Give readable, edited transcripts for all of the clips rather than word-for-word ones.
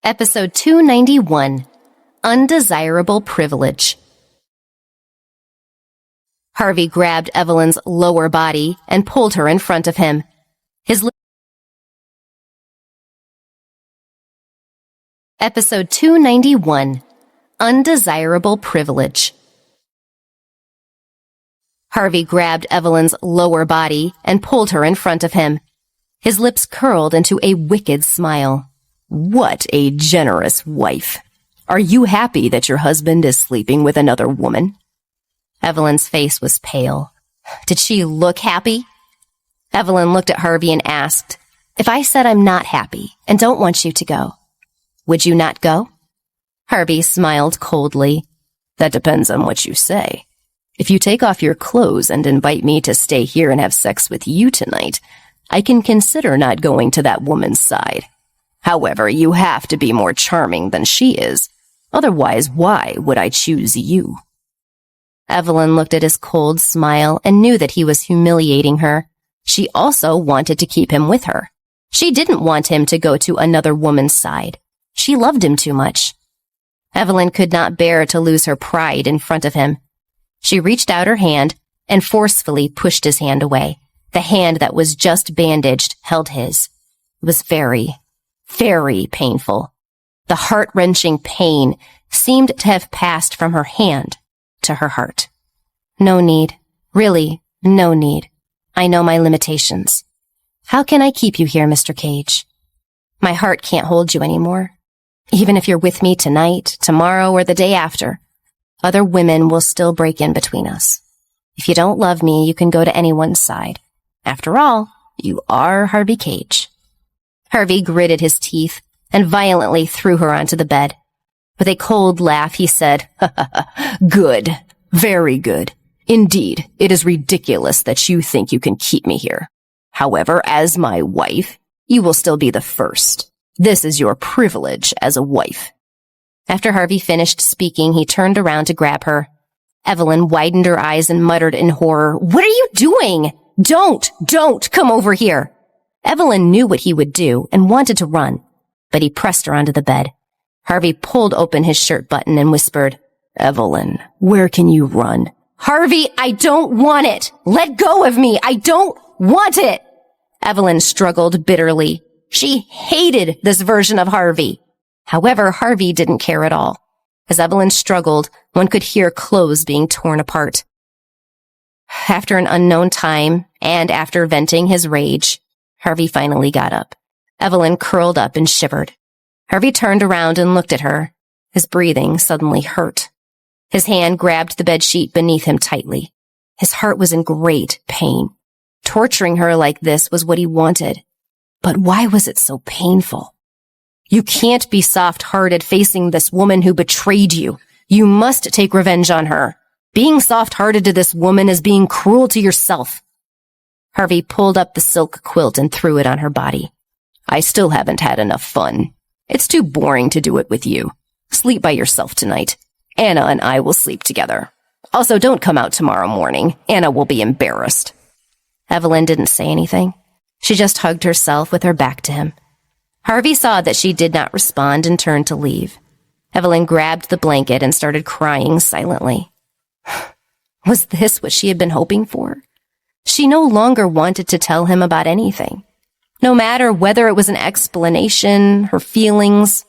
Episode 291, Undesirable Privilege. Harvey grabbed Evelyn's lower body and pulled her in front of him. Episode 291, Undesirable Privilege. Harvey grabbed Evelyn's lower body and pulled her in front of him. His lips curled into a wicked smile. What a generous wife. Are you happy that your husband is sleeping with another woman? Evelyn's face was pale. Did she look happy? Evelyn looked at Harvey and asked, If I said I'm not happy and don't want you to go, would you not go? Harvey smiled coldly. That depends on what you say. If you take off your clothes and invite me to stay here and have sex with you tonight, I can consider not going to that woman's side. However, you have to be more charming than she is. Otherwise, why would I choose you? Evelyn looked at his cold smile and knew that he was humiliating her. She also wanted to keep him with her. She didn't want him to go to another woman's side. She loved him too much. Evelyn could not bear to lose her pride in front of him. She reached out her hand and forcefully pushed his hand away. The hand that was just bandaged held his. It was very painful. The heart-wrenching pain seemed to have passed from her hand to her heart. No need. Really, no need. I know my limitations. How can I keep you here, Mr. Cage? My heart can't hold you anymore. Even if you're with me tonight, tomorrow, or the day after, other women will still break in between us. If you don't love me, you can go to anyone's side. After all, you are Harvey Cage. Harvey gritted his teeth and violently threw her onto the bed. With a cold laugh, he said, Good. Very good. Indeed, it is ridiculous that you think you can keep me here. However, as my wife, you will still be the first. This is your privilege as a wife. After Harvey finished speaking, he turned around to grab her. Evelyn widened her eyes and muttered in horror, What are you doing? Don't come over here. Evelyn knew what he would do and wanted to run, but he pressed her onto the bed. Harvey pulled open his shirt button and whispered, Evelyn, where can you run? Harvey, I don't want it. Let go of me. I don't want it. Evelyn struggled bitterly. She hated this version of Harvey. However, Harvey didn't care at all. As Evelyn struggled, one could hear clothes being torn apart. After an unknown time, and after venting his rage, Harvey finally got up. Evelyn curled up and shivered. Harvey turned around and looked at her. His breathing suddenly hurt. His hand grabbed the bedsheet beneath him tightly. His heart was in great pain. Torturing her like this was what he wanted. But why was it so painful? You can't be soft-hearted facing this woman who betrayed you. You must take revenge on her. Being soft-hearted to this woman is being cruel to yourself. Harvey pulled up the silk quilt and threw it on her body. I still haven't had enough fun. It's too boring to do it with you. Sleep by yourself tonight. Anna and I will sleep together. Also, don't come out tomorrow morning. Anna will be embarrassed. Evelyn didn't say anything. She just hugged herself with her back to him. Harvey saw that she did not respond and turned to leave. Evelyn grabbed the blanket and started crying silently. Was this what she had been hoping for? She no longer wanted to tell him about anything. No matter whether it was an explanation, her feelings,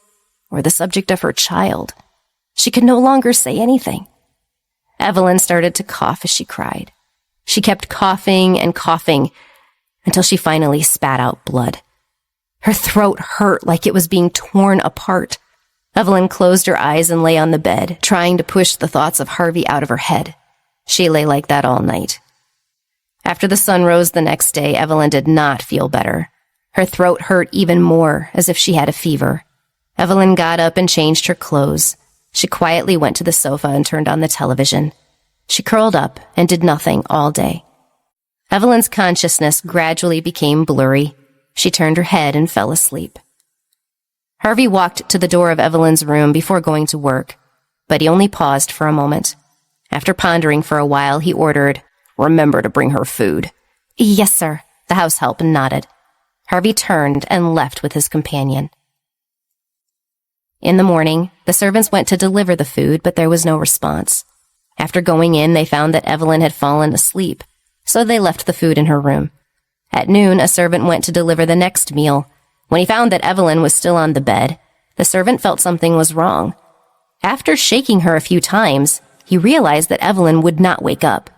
or the subject of her child, she could no longer say anything. Evelyn started to cough as she cried. She kept coughing and coughing until she finally spat out blood. Her throat hurt like it was being torn apart. Evelyn closed her eyes and lay on the bed, trying to push the thoughts of Harvey out of her head. She lay like that all night. After the sun rose the next day, Evelyn did not feel better. Her throat hurt even more, as if she had a fever. Evelyn got up and changed her clothes. She quietly went to the sofa and turned on the television. She curled up and did nothing all day. Evelyn's consciousness gradually became blurry. She turned her head and fell asleep. Harvey walked to the door of Evelyn's room before going to work, but he only paused for a moment. After pondering for a while, he ordered, Remember to bring her food. Yes, sir. The house help nodded. Harvey turned and left with his companion. In the morning, the servants went to deliver the food, but there was no response. After going in, they found that Evelyn had fallen asleep, so they left the food in her room. At noon, a servant went to deliver the next meal. When he found that Evelyn was still on the bed, the servant felt something was wrong. After shaking her a few times, he realized that Evelyn would not wake up.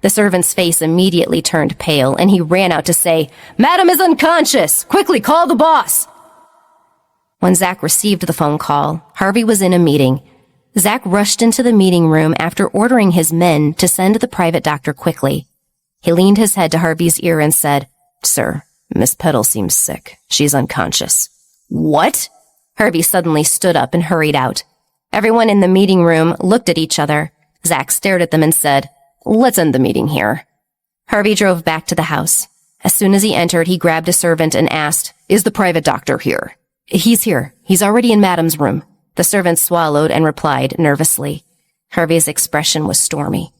The servant's face immediately turned pale, and he ran out to say, "Madam is unconscious! Quickly call the boss!" When Zach received the phone call, Harvey was in a meeting. Zach rushed into the meeting room after ordering his men to send the private doctor quickly. He leaned his head to Harvey's ear and said, "Sir, Miss Petal seems sick. She's unconscious." "What?" Harvey suddenly stood up and hurried out. Everyone in the meeting room looked at each other. Zach stared at them and said, "Let's end the meeting here." Harvey drove back to the house. As soon as he entered, he grabbed a servant and asked, "Is the private doctor here?" "He's here. He's already in Madam's room." The servant swallowed and replied nervously. Harvey's expression was stormy.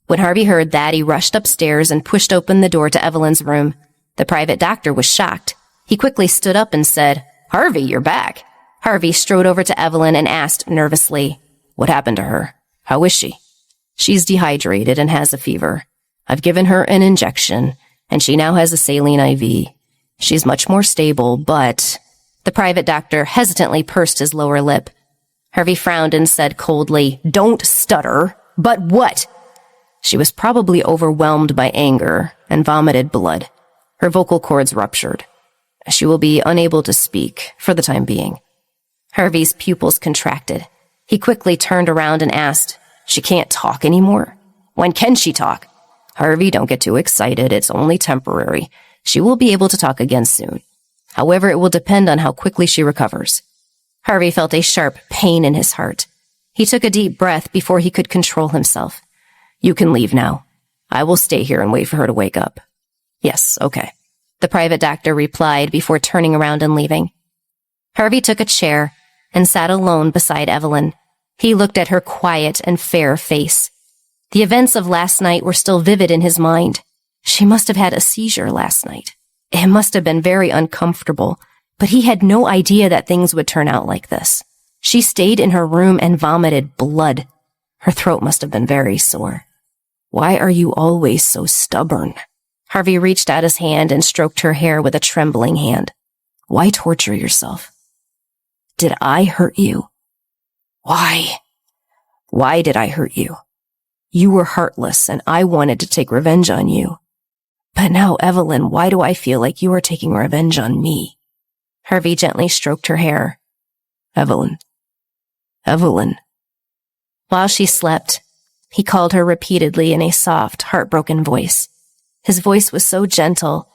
When Harvey heard that, he rushed upstairs and pushed open the door to Evelyn's room. The private doctor was shocked. He quickly stood up and said, "Harvey, you're back." Harvey strode over to Evelyn and asked nervously, "What happened to her? How is she?" "She's dehydrated and has a fever. I've given her an injection, and she now has a saline IV. She's much more stable, but..." The private doctor hesitantly pursed his lower lip. Harvey frowned and said coldly, "Don't stutter. But what?" "She was probably overwhelmed by anger and vomited blood. Her vocal cords ruptured. She will be unable to speak for the time being." Harvey's pupils contracted. He quickly turned around and asked, "She can't talk anymore? When can she talk?" "Harvey, don't get too excited. It's only temporary. She will be able to talk again soon. However, it will depend on how quickly she recovers." Harvey felt a sharp pain in his heart. He took a deep breath before he could control himself. "You can leave now. I will stay here and wait for her to wake up." "Yes, okay," the private doctor replied before turning around and leaving. Harvey took a chair and sat alone beside Evelyn. He looked at her quiet and fair face. The events of last night were still vivid in his mind. She must have had a seizure last night. It must have been very uncomfortable, but he had no idea that things would turn out like this. She stayed in her room and vomited blood. Her throat must have been very sore. "Why are you always so stubborn?" Harvey reached out his hand and stroked her hair with a trembling hand. "Why torture yourself? Did I hurt you? Why? Why did I hurt you? You were heartless and I wanted to take revenge on you. But now, Evelyn, why do I feel like you are taking revenge on me?" Harvey gently stroked her hair. "Evelyn. Evelyn." While she slept, he called her repeatedly in a soft, heartbroken voice. His voice was so gentle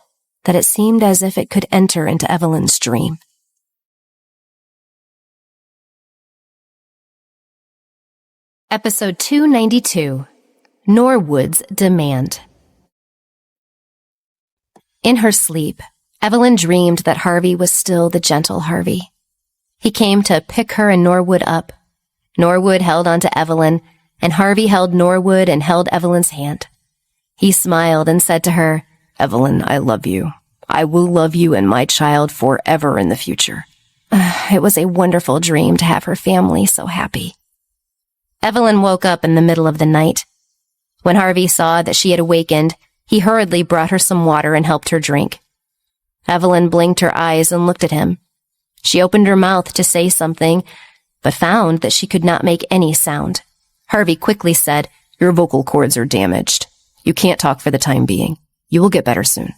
that it seemed as if it could enter into Evelyn's dream. Episode 292, Norwood's Demand. In her sleep, Evelyn dreamed that Harvey was still the gentle Harvey. He came to pick her and Norwood up. Norwood held onto Evelyn, and Harvey held Norwood and held Evelyn's hand. He smiled and said to her, "Evelyn, I love you. I will love you and my child forever in the future." It was a wonderful dream to have her family so happy. Evelyn woke up in the middle of the night. When Harvey saw that she had awakened, he hurriedly brought her some water and helped her drink. Evelyn blinked her eyes and looked at him. She opened her mouth to say something, but found that she could not make any sound. Harvey quickly said, "Your vocal cords are damaged. You can't talk for the time being. You will get better soon."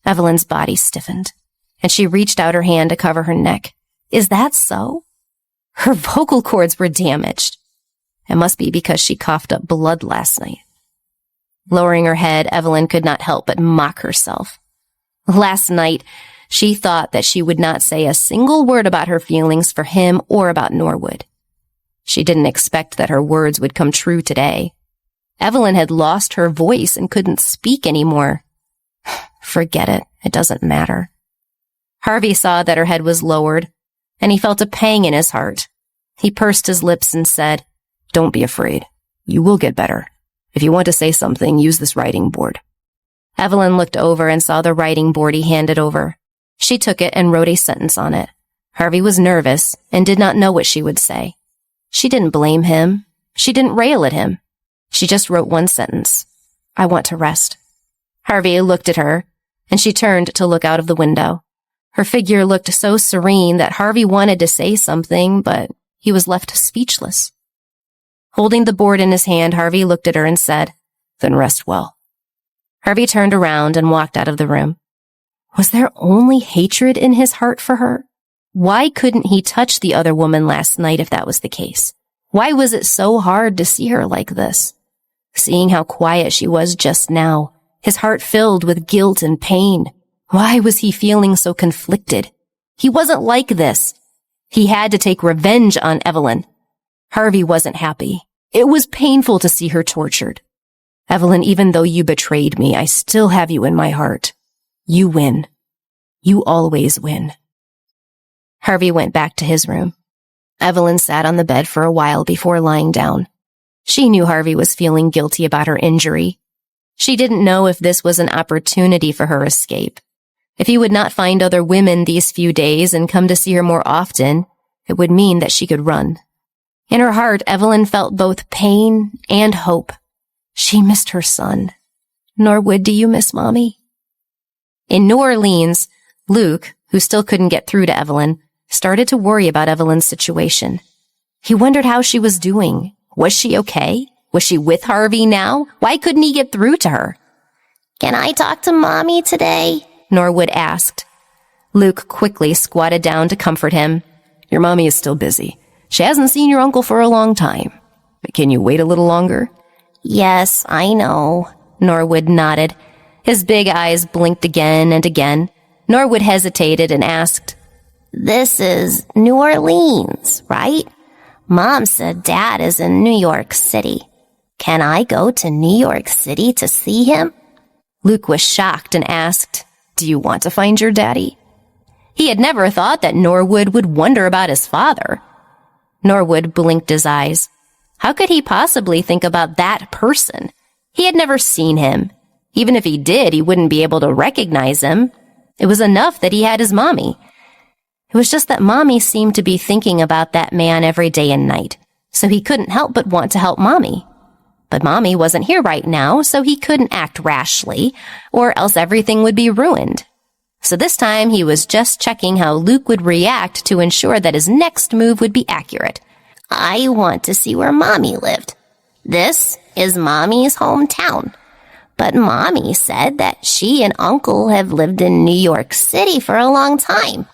Evelyn's body stiffened, and she reached out her hand to cover her neck. Is that so? Her vocal cords were damaged. It must be because she coughed up blood last night. Lowering her head, Evelyn could not help but mock herself. Last night, she thought that she would not say a single word about her feelings for him or about Norwood. She didn't expect that her words would come true today. Evelyn had lost her voice and couldn't speak anymore. Forget it. It doesn't matter. Harvey saw that her head was lowered, and he felt a pang in his heart. He pursed his lips and said, "Don't be afraid. You will get better. If you want to say something, use this writing board." Evelyn looked over and saw the writing board he handed over. She took it and wrote a sentence on it. Harvey was nervous and did not know what she would say. She didn't blame him. She didn't rail at him. She just wrote one sentence. I want to rest. Harvey looked at her, and she turned to look out of the window. Her figure looked so serene that Harvey wanted to say something, but he was left speechless. Holding the board in his hand, Harvey looked at her and said, Then rest well. Harvey turned around and walked out of the room. Was there only hatred in his heart for her? Why couldn't he touch the other woman last night if that was the case? Why was it so hard to see her like this? Seeing how quiet she was just now, his heart filled with guilt and pain. Why was he feeling so conflicted? He wasn't like this. He had to take revenge on Evelyn. Harvey wasn't happy. It was painful to see her tortured. Evelyn, even though you betrayed me, I still have you in my heart. You win. You always win. Harvey went back to his room. Evelyn sat on the bed for a while before lying down. She knew Harvey was feeling guilty about her injury. She didn't know if this was an opportunity for her escape. If he would not find other women these few days and come to see her more often, it would mean that she could run. In her heart, Evelyn felt both pain and hope. She missed her son. Norwood, do you miss Mommy? In New Orleans, Luke, who still couldn't get through to Evelyn, started to worry about Evelyn's situation. He wondered how she was doing. Was she okay? Was she with Harvey now? Why couldn't he get through to her? Can I talk to Mommy today? Norwood asked. Luke quickly squatted down to comfort him. Your mommy is still busy. She hasn't seen your uncle for a long time. But can you wait a little longer? Yes, I know. Norwood nodded. His big eyes blinked again and again. Norwood hesitated and asked, This is New Orleans, right? Mom said Dad is in New York City. Can I go to New York City to see him? Luke was shocked and asked, Do you want to find your daddy? He had never thought that Norwood would wonder about his father. Norwood blinked his eyes. How could he possibly think about that person? He had never seen him. Even if he did, he wouldn't be able to recognize him. It was enough that he had his mommy. It was just that Mommy seemed to be thinking about that man every day and night, so he couldn't help but want to help Mommy. But Mommy wasn't here right now, so he couldn't act rashly, or else everything would be ruined. So this time he was just checking how Luke would react to ensure that his next move would be accurate. I want to see where Mommy lived. This is Mommy's hometown. But Mommy said that she and Uncle have lived in New York City for a long time.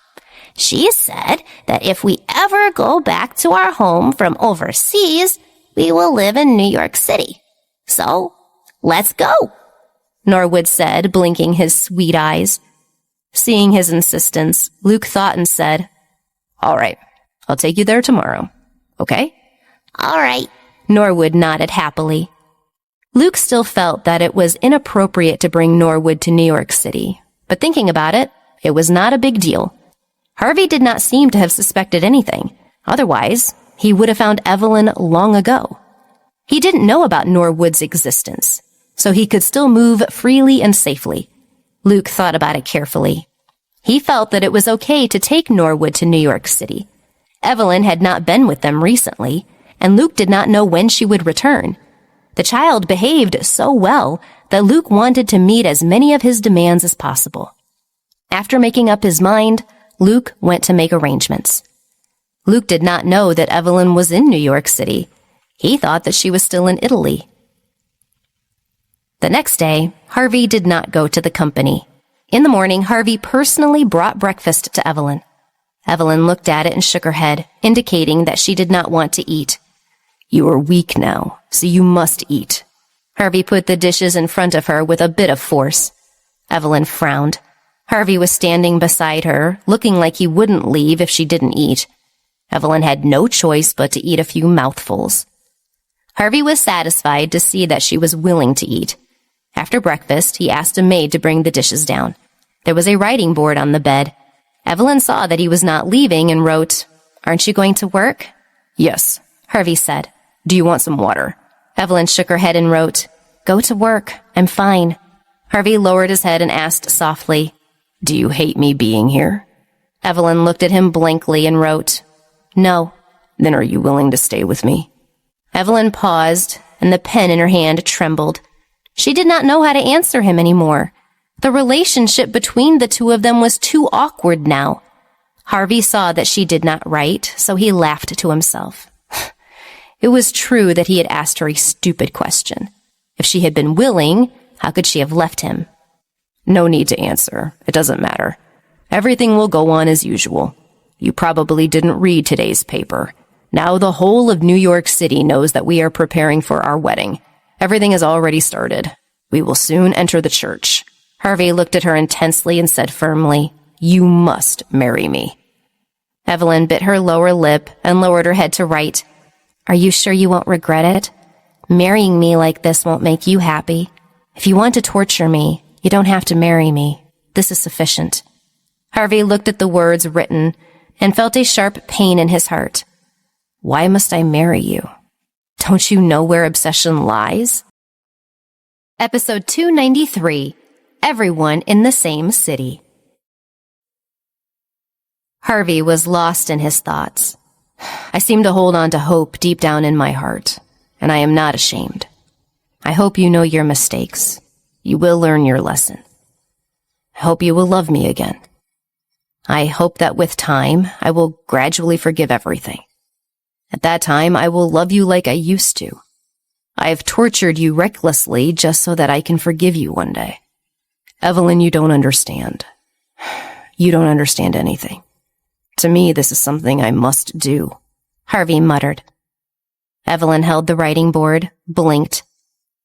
She said that if we ever go back to our home from overseas, we will live in New York City. So, let's go, Norwood said, blinking his sweet eyes. Seeing his insistence, Luke thought and said, All right, I'll take you there tomorrow. Okay? All right. Norwood nodded happily. Luke still felt that it was inappropriate to bring Norwood to New York City, but thinking about it, it was not a big deal. Harvey did not seem to have suspected anything. Otherwise, he would have found Evelyn long ago. He didn't know about Norwood's existence, so he could still move freely and safely. Luke thought about it carefully. He felt that it was okay to take Norwood to New York City. Evelyn had not been with them recently, and Luke did not know when she would return. The child behaved so well that Luke wanted to meet as many of his demands as possible. After making up his mind, Luke went to make arrangements. Luke did not know that Evelyn was in New York City. He thought that she was still in Italy. The next day, Harvey did not go to the company. In the morning, Harvey personally brought breakfast to Evelyn. Evelyn looked at it and shook her head, indicating that she did not want to eat. You are weak now, so you must eat. Harvey put the dishes in front of her with a bit of force. Evelyn frowned. Harvey was standing beside her, looking like he wouldn't leave if she didn't eat. Evelyn had no choice but to eat a few mouthfuls. Harvey was satisfied to see that she was willing to eat. After breakfast, he asked a maid to bring the dishes down. There was a writing board on the bed. Evelyn saw that he was not leaving and wrote, Aren't you going to work? Yes, Harvey said. Do you want some water? Evelyn shook her head and wrote, Go to work. I'm fine. Harvey lowered his head and asked softly, Do you hate me being here? Evelyn looked at him blankly and wrote, "No." "Then are you willing to stay with me?" Evelyn paused, and the pen in her hand trembled. She did not know how to answer him anymore. The relationship between the two of them was too awkward now. Harvey saw that she did not write, so he laughed to himself. It was true that he had asked her a stupid question. If she had been willing, how could she have left him? "No need to answer. It doesn't matter. Everything will go on as usual. You probably didn't read today's paper. Now the whole of New York City knows that we are preparing for our wedding. Everything has already started. We will soon enter the church." Harvey looked at her intensely and said firmly, "You must marry me." Evelyn bit her lower lip and lowered her head to write, "Are you sure you won't regret it? Marrying me like this won't make you happy. If you want to torture me, you don't have to marry me. This is sufficient." Harvey looked at the words written and felt a sharp pain in his heart. Why must I marry you? Don't you know where obsession lies? Episode 293, Everyone in the Same City. Harvey was lost in his thoughts. I seem to hold on to hope deep down in my heart, and I am not ashamed. I hope you know your mistakes. You will learn your lesson. I hope you will love me again. I hope that with time, I will gradually forgive everything. At that time, I will love you like I used to. I have tortured you recklessly just so that I can forgive you one day. Evelyn, you don't understand. You don't understand anything. To me, this is something I must do, Harvey muttered. Evelyn held the writing board, blinked,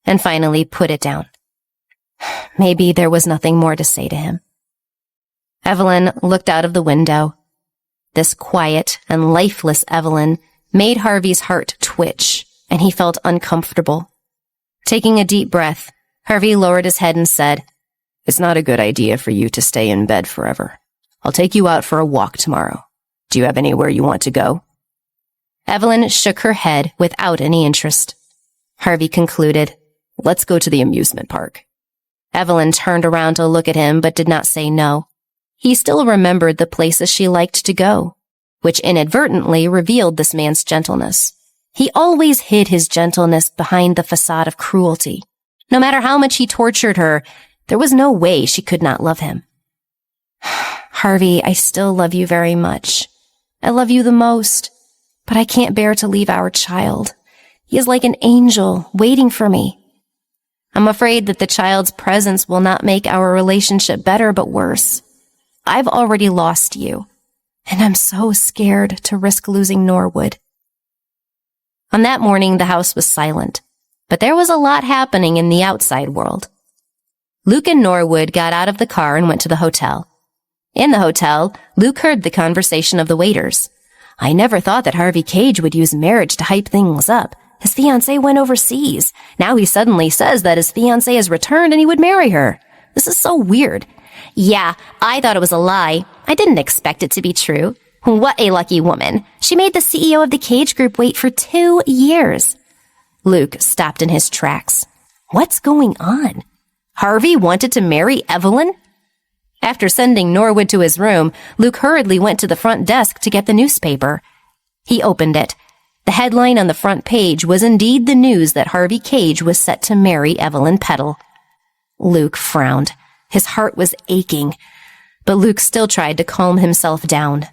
and finally put it down. Maybe there was nothing more to say to him. Evelyn looked out of the window. This quiet and lifeless Evelyn made Harvey's heart twitch, and he felt uncomfortable. Taking a deep breath, Harvey lowered his head and said, "It's not a good idea for you to stay in bed forever. I'll take you out for a walk tomorrow. Do you have anywhere you want to go?" Evelyn shook her head without any interest. Harvey concluded, "Let's go to the amusement park." Evelyn turned around to look at him but did not say no. He still remembered the places she liked to go, which inadvertently revealed this man's gentleness. He always hid his gentleness behind the facade of cruelty. No matter how much he tortured her, there was no way she could not love him. "Harvey, I still love you very much. I love you the most, but I can't bear to leave our child. He is like an angel waiting for me. I'm afraid that the child's presence will not make our relationship better, but worse. I've already lost you, and I'm so scared to risk losing Norwood." On that morning, the house was silent, but there was a lot happening in the outside world. Luke and Norwood got out of the car and went to the hotel. In the hotel, Luke heard the conversation of the waiters. "I never thought that Harvey Cage would use marriage to hype things up. His fiancée went overseas. Now he suddenly says that his fiancée has returned and he would marry her. This is so weird. Yeah, I thought it was a lie. I didn't expect it to be true. What a lucky woman. She made the CEO of the Cage Group wait for 2 years. Luke stopped in his tracks. What's going on? Harvey wanted to marry Evelyn? After sending Norwood to his room, Luke hurriedly went to the front desk to get the newspaper. He opened it. The headline on the front page was indeed the news that Harvey Cage was set to marry Evelyn Petal. Luke frowned. His heart was aching, but Luke still tried to calm himself down.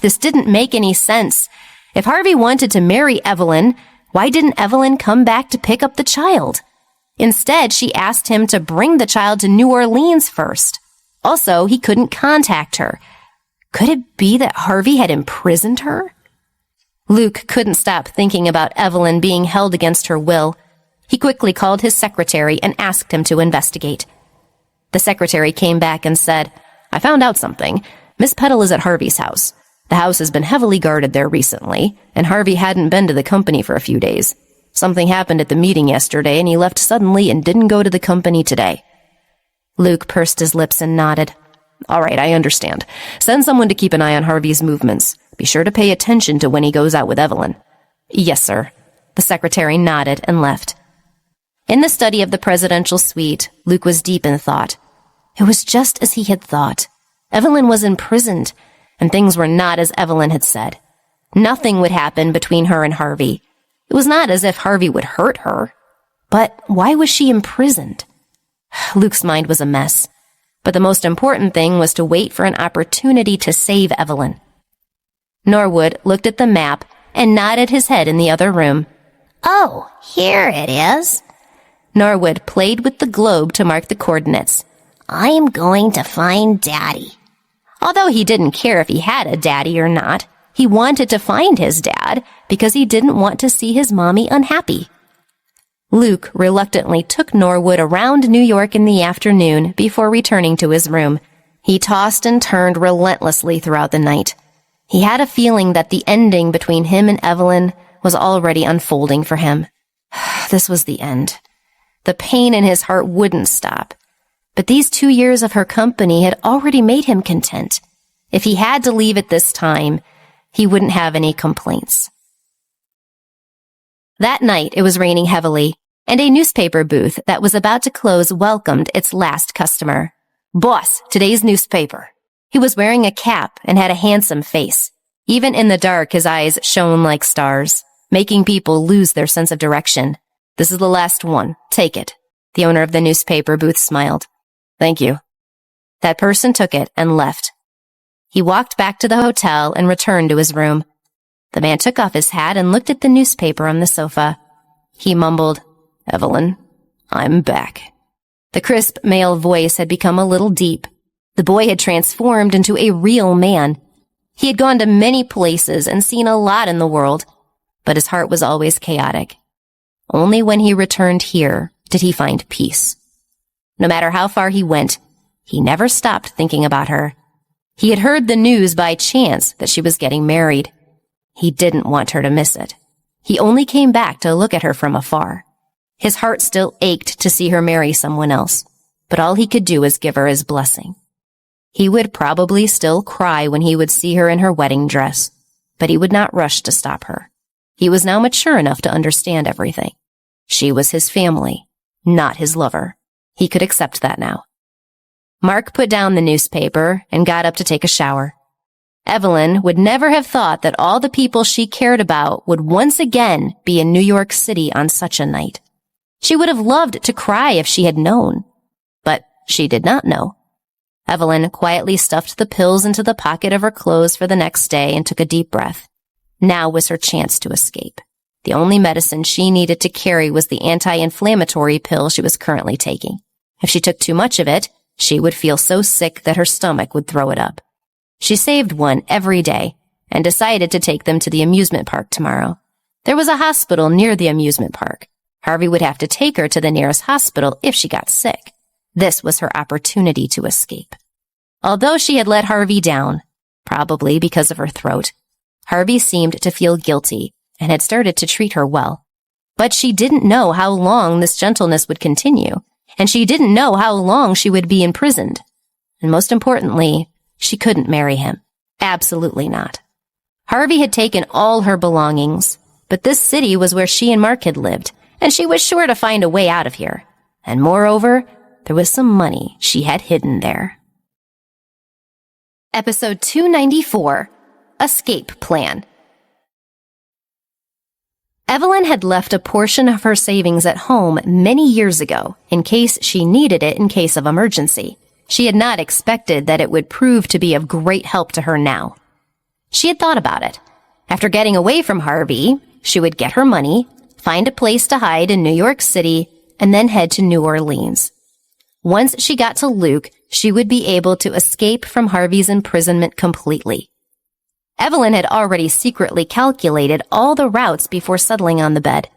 This didn't make any sense. If Harvey wanted to marry Evelyn, why didn't Evelyn come back to pick up the child? Instead, she asked him to bring the child to New Orleans first. Also, he couldn't contact her. Could it be that Harvey had imprisoned her? Luke couldn't stop thinking about Evelyn being held against her will. He quickly called his secretary and asked him to investigate. The secretary came back and said, I found out something. Miss Petal is at Harvey's house. The house has been heavily guarded there recently, and Harvey hadn't been to the company for a few days. Something happened at the meeting yesterday, and he left suddenly and didn't go to the company today. Luke pursed his lips and nodded. All right, I understand. Send someone to keep an eye on Harvey's movements. Be sure to pay attention to when he goes out with Evelyn. Yes, sir. The secretary nodded and left. In the study of the presidential suite, Luke was deep in thought. It was just as he had thought. Evelyn was imprisoned, and things were not as Evelyn had said. Nothing would happen between her and Harvey. It was not as if Harvey would hurt her. But why was she imprisoned? Luke's mind was a mess. But the most important thing was to wait for an opportunity to save Evelyn. Norwood looked at the map and nodded his head in the other room. Oh, here it is. Norwood played with the globe to mark the coordinates. I'm going to find Daddy. Although he didn't care if he had a daddy or not, he wanted to find his dad because he didn't want to see his mommy unhappy. Luke reluctantly took Norwood around New York in the afternoon before returning to his room. He tossed and turned relentlessly throughout the night. He had a feeling that the ending between him and Evelyn was already unfolding for him. This was the end. The pain in his heart wouldn't stop. But these 2 years of her company had already made him content. If he had to leave at this time, he wouldn't have any complaints. That night, it was raining heavily, and a newspaper booth that was about to close welcomed its last customer. "Boss, today's newspaper." He was wearing a cap and had a handsome face. Even in the dark, his eyes shone like stars, making people lose their sense of direction. "This is the last one. Take it." The owner of the newspaper booth smiled. "Thank you." That person took it and left. He walked back to the hotel and returned to his room. The man took off his hat and looked at the newspaper on the sofa. He mumbled, "Evelyn, I'm back." The crisp male voice had become a little deep. The boy had transformed into a real man. He had gone to many places and seen a lot in the world, but his heart was always chaotic. Only when he returned here did he find peace. No matter how far he went, he never stopped thinking about her. He had heard the news by chance that she was getting married. He didn't want her to miss it. He only came back to look at her from afar. His heart still ached to see her marry someone else, but all he could do was give her his blessing. He would probably still cry when he would see her in her wedding dress, but he would not rush to stop her. He was now mature enough to understand everything. She was his family, not his lover. He could accept that now. Mark put down the newspaper and got up to take a shower. Evelyn would never have thought that all the people she cared about would once again be in New York City on such a night. She would have loved to cry if she had known, but she did not know. Evelyn quietly stuffed the pills into the pocket of her clothes for the next day and took a deep breath. Now was her chance to escape. The only medicine she needed to carry was the anti-inflammatory pill she was currently taking. If she took too much of it, she would feel so sick that her stomach would throw it up. She saved one every day and decided to take them to the amusement park tomorrow. There was a hospital near the amusement park. Harvey would have to take her to the nearest hospital if she got sick. This was her opportunity to escape. Although she had let Harvey down, probably because of her throat, Harvey seemed to feel guilty and had started to treat her well. But she didn't know how long this gentleness would continue, and she didn't know how long she would be imprisoned. And most importantly, she couldn't marry him. Absolutely not. Harvey had taken all her belongings, but this city was where she and Mark had lived, and she was sure to find a way out of here. And moreover, there was some money she had hidden there. Episode 294, Escape Plan. Evelyn had left a portion of her savings at home many years ago in case she needed it in case of emergency. She had not expected that it would prove to be of great help to her now. She had thought about it. After getting away from Harvey, she would get her money, find a place to hide in New York City, and then head to New Orleans. Once she got to Luke, she would be able to escape from Harvey's imprisonment completely. Evelyn had already secretly calculated all the routes before settling on the bed.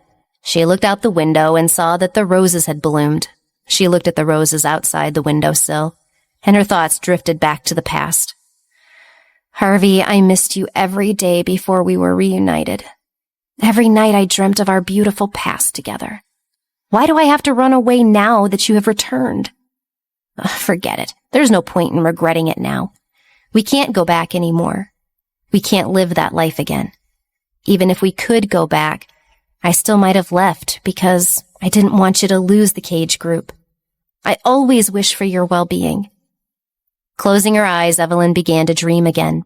She looked out the window and saw that the roses had bloomed. She looked at the roses outside the windowsill, and her thoughts drifted back to the past. Harvey, I missed you every day before we were reunited. Every night I dreamt of our beautiful past together. Why do I have to run away now that you have returned? Forget it. There's no point in regretting it now. We can't go back anymore. We can't live that life again. Even if we could go back, I still might have left because I didn't want you to lose the Cage group. I always wish for your well-being. Closing her eyes, Evelyn began to dream again.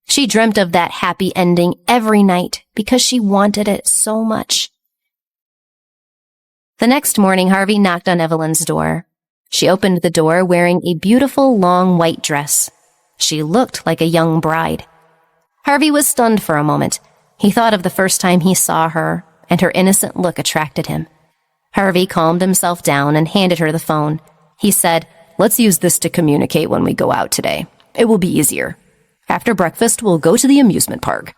She dreamt of that happy ending every night because she wanted it so much. The next morning, Harvey knocked on Evelyn's door. She opened the door wearing a beautiful long white dress. She looked like a young bride. Harvey was stunned for a moment. He thought of the first time he saw her, and her innocent look attracted him. Harvey calmed himself down and handed her the phone. He said, "Let's use this to communicate when we go out today. It will be easier. After breakfast, we'll go to the amusement park."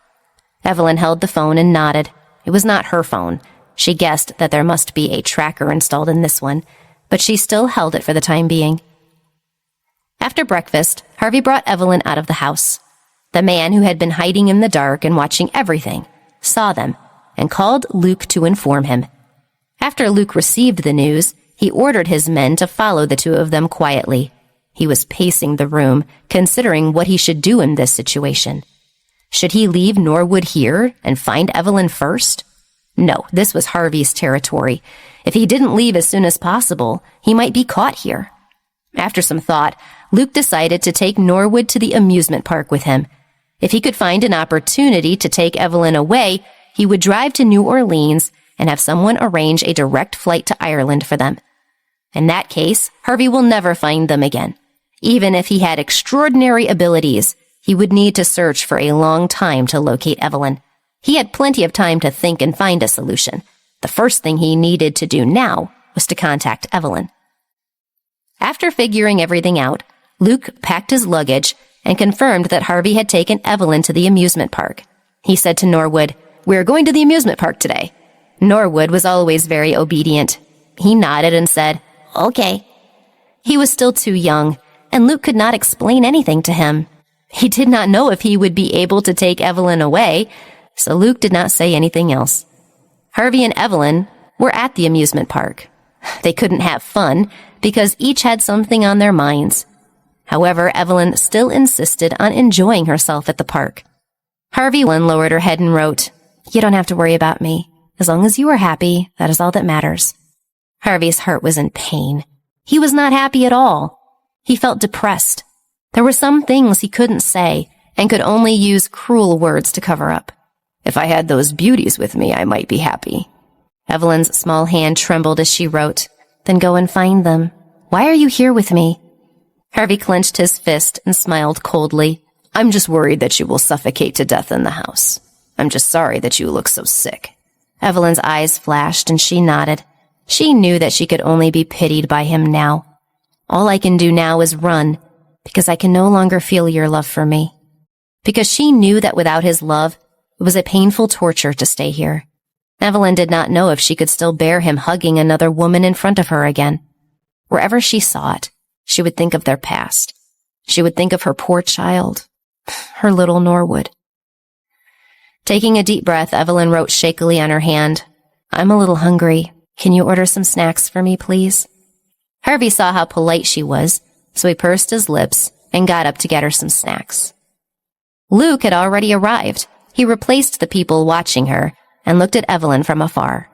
Evelyn held the phone and nodded. It was not her phone. She guessed that there must be a tracker installed in this one, but she still held it for the time being. After breakfast, Harvey brought Evelyn out of the house. The man who had been hiding in the dark and watching everything saw them and called Luke to inform him. After Luke received the news, he ordered his men to follow the two of them quietly. He was pacing the room, considering what he should do in this situation. Should he leave Norwood here and find Evelyn first? No, this was Harvey's territory. If he didn't leave as soon as possible, he might be caught here. After some thought, Luke decided to take Norwood to the amusement park with him. If he could find an opportunity to take Evelyn away, he would drive to New Orleans and have someone arrange a direct flight to Ireland for them. In that case, Harvey will never find them again. Even if he had extraordinary abilities, he would need to search for a long time to locate Evelyn. He had plenty of time to think and find a solution. The first thing he needed to do now was to contact Evelyn. After figuring everything out, Luke packed his luggage and confirmed that Harvey had taken Evelyn to the amusement park. He said to Norwood, "We're going to the amusement park today." Norwood was always very obedient. He nodded and said, "Okay." He was still too young, and Luke could not explain anything to him. He did not know if he would be able to take Evelyn away, so Luke did not say anything else. Harvey and Evelyn were at the amusement park. They couldn't have fun because each had something on their minds. However, Evelyn still insisted on enjoying herself at the park. Harvey lowered her head and wrote, "You don't have to worry about me. As long as you are happy, that is all that matters." Harvey's heart was in pain. He was not happy at all. He felt depressed. There were some things he couldn't say and could only use cruel words to cover up. "If I had those beauties with me, I might be happy." Evelyn's small hand trembled as she wrote, "Then go and find them. Why are you here with me?" Harvey clenched his fist and smiled coldly. "I'm just worried that you will suffocate to death in the house. I'm just sorry that you look so sick." Evelyn's eyes flashed and she nodded. She knew that she could only be pitied by him now. "All I can do now is run, because I can no longer feel your love for me." Because she knew that without his love, it was a painful torture to stay here. Evelyn did not know if she could still bear him hugging another woman in front of her again. Wherever she saw it, she would think of their past. She would think of her poor child, her little Norwood. Taking a deep breath, Evelyn wrote shakily on her hand, "I'm a little hungry. Can you order some snacks for me, please?" Harvey saw how polite she was, so he pursed his lips and got up to get her some snacks. Luke had already arrived. He replaced the people watching her and looked at Evelyn from afar.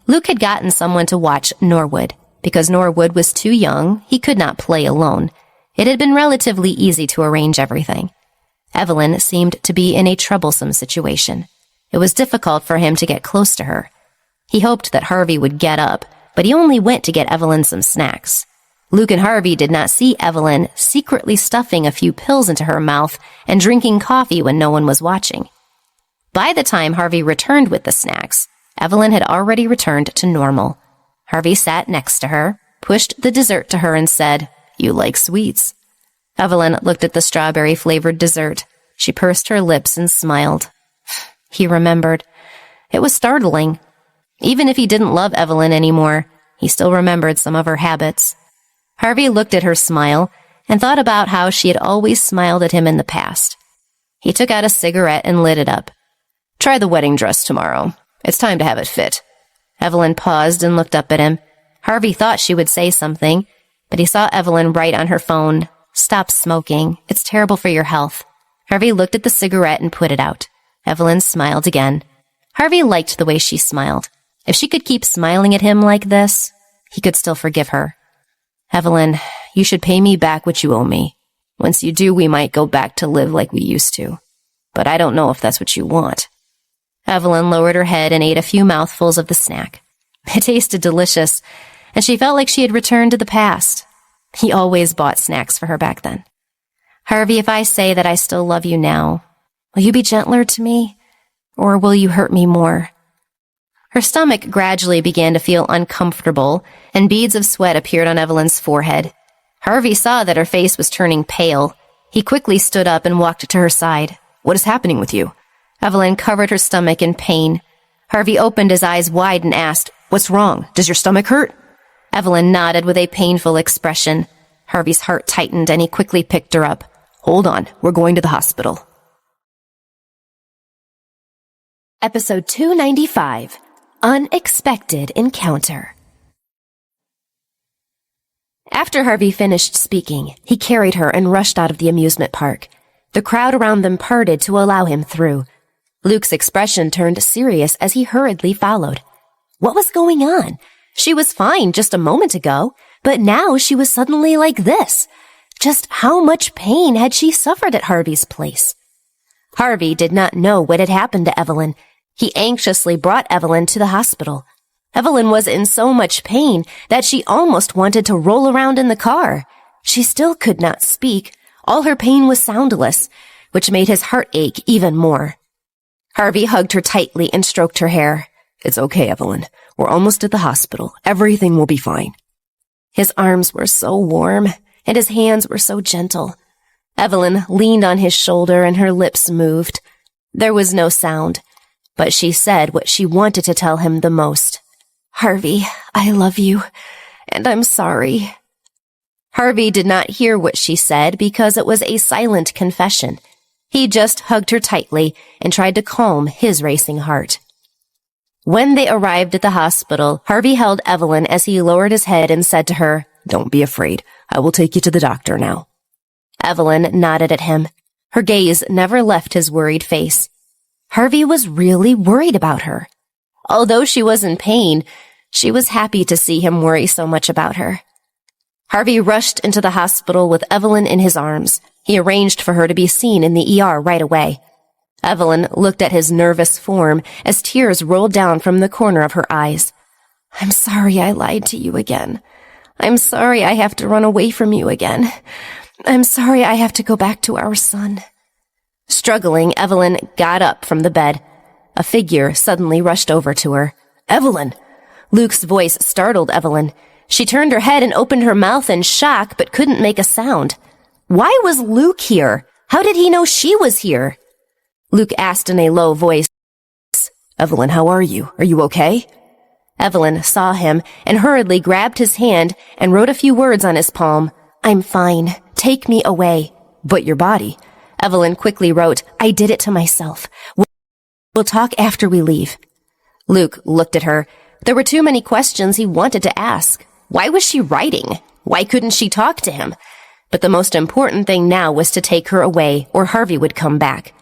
Luke had gotten someone to watch Norwood. Because Norwood was too young, he could not play alone. It had been relatively easy to arrange everything. Evelyn seemed to be in a troublesome situation. It was difficult for him to get close to her. He hoped that Harvey would get up, but he only went to get Evelyn some snacks. Luke and Harvey did not see Evelyn secretly stuffing a few pills into her mouth and drinking coffee when no one was watching. By the time Harvey returned with the snacks, Evelyn had already returned to normal. Harvey sat next to her, pushed the dessert to her, and said, "You like sweets." Evelyn looked at the strawberry-flavored dessert. She pursed her lips and smiled. He remembered. It was startling. Even if he didn't love Evelyn anymore, he still remembered some of her habits. Harvey looked at her smile and thought about how she had always smiled at him in the past. He took out a cigarette and lit it up. "Try the wedding dress tomorrow. It's time to have it fit." Evelyn paused and looked up at him. Harvey thought she would say something, but he saw Evelyn write on her phone, "Stop smoking. It's terrible for your health." Harvey looked at the cigarette and put it out. Evelyn smiled again. Harvey liked the way she smiled. If she could keep smiling at him like this, he could still forgive her. "Evelyn, you should pay me back what you owe me. Once you do, we might go back to live like we used to." but I don't know if that's what you want." Evelyn lowered her head and ate a few mouthfuls of the snack. It tasted delicious, and she felt like she had returned to the past. He always bought snacks for her back then. "Harvey, if I say that I still love you now, will you be gentler to me, or will you hurt me more?" Her stomach gradually began to feel uncomfortable, and beads of sweat appeared on Evelyn's forehead. Harvey saw that her face was turning pale. He quickly stood up and walked to her side. "What is happening with you?" Evelyn covered her stomach in pain. Harvey opened his eyes wide and asked, "What's wrong? Does your stomach hurt?" Evelyn nodded with a painful expression. Harvey's heart tightened and he quickly picked her up. "Hold on, we're going to the hospital." Episode 295, Unexpected Encounter. After Harvey finished speaking, he carried her and rushed out of the amusement park. The crowd around them parted to allow him through. Luke's expression turned serious as he hurriedly followed. What was going on? She was fine just a moment ago, but now she was suddenly like this. Just how much pain had she suffered at Harvey's place? Harvey did not know what had happened to Evelyn. He anxiously brought Evelyn to the hospital. Evelyn was in so much pain that she almost wanted to roll around in the car. She still could not speak. All her pain was soundless, which made his heart ache even more. Harvey hugged her tightly and stroked her hair. "It's okay, Evelyn. We're almost at the hospital. Everything will be fine." His arms were so warm, and his hands were so gentle. Evelyn leaned on his shoulder and her lips moved. There was no sound, but she said what she wanted to tell him the most. "Harvey, I love you, and I'm sorry." Harvey did not hear what she said because it was a silent confession. He just hugged her tightly and tried to calm his racing heart. When they arrived at the hospital, Harvey held Evelyn as he lowered his head and said to her, "Don't be afraid. I will take you to the doctor now." Evelyn nodded at him. Her gaze never left his worried face. Harvey was really worried about her. Although she was in pain, she was happy to see him worry so much about her. Harvey rushed into the hospital with Evelyn in his arms. He arranged for her to be seen in the ER right away. Evelyn looked at his nervous form as tears rolled down from the corner of her eyes. "I'm sorry I lied to you again. I'm sorry I have to run away from you again. I'm sorry I have to go back to our son." Struggling, Evelyn got up from the bed. A figure suddenly rushed over to her. "Evelyn!" Luke's voice startled Evelyn. She turned her head and opened her mouth in shock but couldn't make a sound. Why was Luke here? How did he know she was here? Luke asked in a low voice. "Evelyn, how are you? Are you okay?" Evelyn saw him and hurriedly grabbed his hand and wrote a few words on his palm. "I'm fine. Take me away." "But your body?" Evelyn quickly wrote, "I did it to myself. We'll talk after we leave." Luke looked at her. There were too many questions he wanted to ask. Why was she writing? Why couldn't she talk to him? But the most important thing now was to take her away, or Harvey would come back.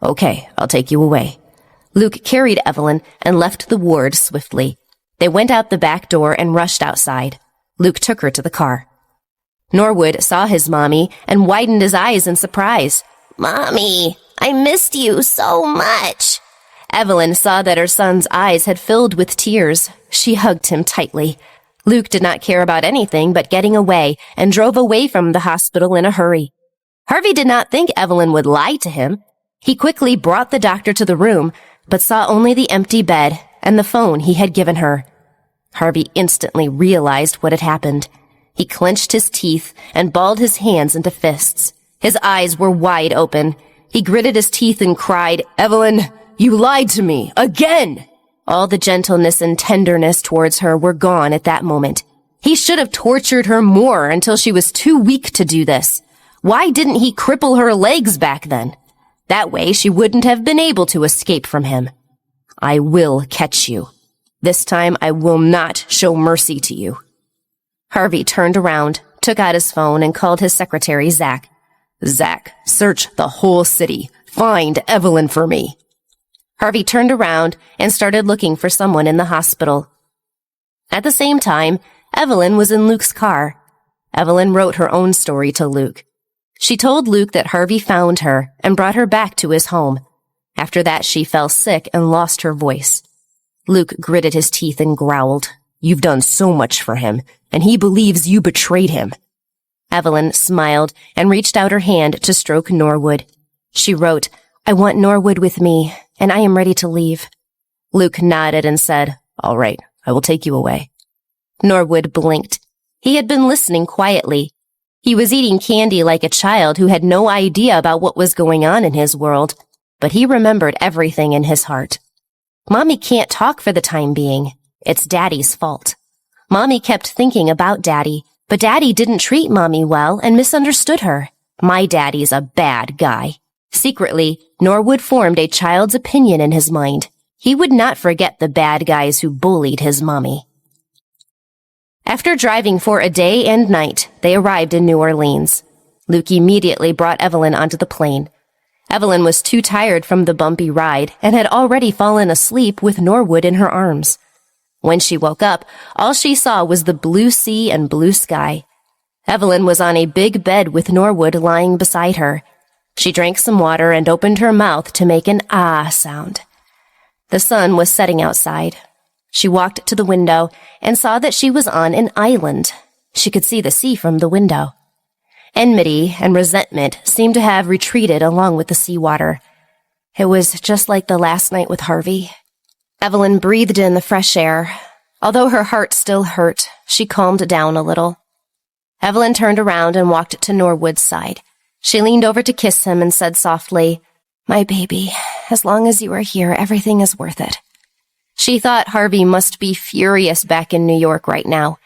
"Okay, I'll take you away." Luke carried Evelyn and left the ward swiftly. They went out the back door and rushed outside. Luke took her to the car. Norwood saw his mommy and widened his eyes in surprise. "Mommy, I missed you so much." Evelyn saw that her son's eyes had filled with tears. She hugged him tightly. Luke did not care about anything but getting away and drove away from the hospital in a hurry. Harvey did not think Evelyn would lie to him. He quickly brought the doctor to the room, but saw only the empty bed and the phone he had given her. Harvey instantly realized what had happened. He clenched his teeth and balled his hands into fists. His eyes were wide open. He gritted his teeth and cried, "Evelyn, you lied to me, again!" All the gentleness and tenderness towards her were gone at that moment. He should have tortured her more until she was too weak to do this. Why didn't he cripple her legs back then? That way she wouldn't have been able to escape from him. "I will catch you. This time I will not show mercy to you." Harvey turned around, took out his phone, and called his secretary, Zach. "Zach, search the whole city. Find Evelyn for me." Harvey turned around and started looking for someone in the hospital. At the same time, Evelyn was in Luke's car. Evelyn wrote her own story to Luke. She told Luke that Harvey found her and brought her back to his home. After that, she fell sick and lost her voice. Luke gritted his teeth and growled, "You've done so much for him, and he believes you betrayed him." Evelyn smiled and reached out her hand to stroke Norwood. She wrote, "I want Norwood with me, and I am ready to leave." Luke nodded and said, "All right, I will take you away." Norwood blinked. He had been listening quietly. He was eating candy like a child who had no idea about what was going on in his world, but he remembered everything in his heart. Mommy can't talk for the time being. It's Daddy's fault. Mommy kept thinking about Daddy, but Daddy didn't treat Mommy well and misunderstood her. My Daddy's a bad guy. Secretly, Norwood formed a child's opinion in his mind. He would not forget the bad guys who bullied his mommy. After driving for a day and night, they arrived in New Orleans. Luke immediately brought Evelyn onto the plane. Evelyn was too tired from the bumpy ride and had already fallen asleep with Norwood in her arms. When she woke up, all she saw was the blue sea and blue sky. Evelyn was on a big bed with Norwood lying beside her. She drank some water and opened her mouth to make an ah sound. The sun was setting outside. She walked to the window and saw that she was on an island. She could see the sea from the window. Enmity and resentment seemed to have retreated along with the seawater. It was just like the last night with Harvey. Evelyn breathed in the fresh air. Although her heart still hurt, she calmed down a little. Evelyn turned around and walked to Norwood's side. She leaned over to kiss him and said softly, "My baby, as long as you are here, everything is worth it." She thought Harvey must be furious back in New York right now.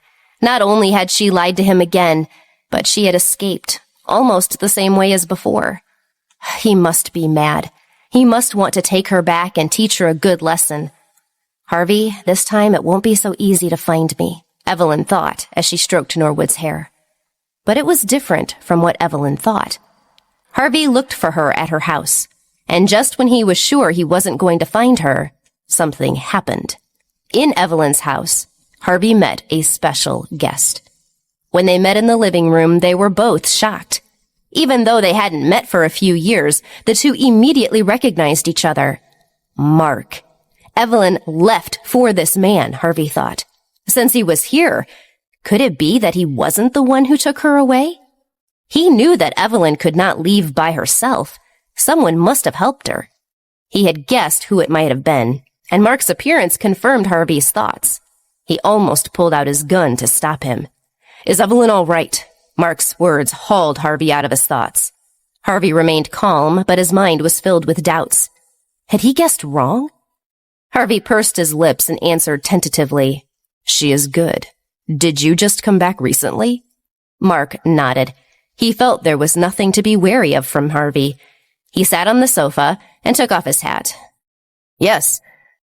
Not only had she lied to him again, but she had escaped, almost the same way as before. He must be mad. He must want to take her back and teach her a good lesson. "Harvey, this time it won't be so easy to find me," Evelyn thought as she stroked Norwood's hair. But it was different from what Evelyn thought. Harvey looked for her at her house, and just when he was sure he wasn't going to find her, something happened. In Evelyn's house, Harvey met a special guest. When they met in the living room, they were both shocked. Even though they hadn't met for a few years, the two immediately recognized each other. Mark. Evelyn left for this man, Harvey thought. Since he was here, could it be that he wasn't the one who took her away? He knew that Evelyn could not leave by herself. Someone must have helped her. He had guessed who it might have been, and Mark's appearance confirmed Harvey's thoughts. He almost pulled out his gun to stop him. "Is Evelyn all right?" Mark's words hauled Harvey out of his thoughts. Harvey remained calm, but his mind was filled with doubts. Had he guessed wrong? Harvey pursed his lips and answered tentatively, "She is good. Did you just come back recently?" Mark nodded. He felt there was nothing to be wary of from Harvey. He sat on the sofa and took off his hat. "Yes,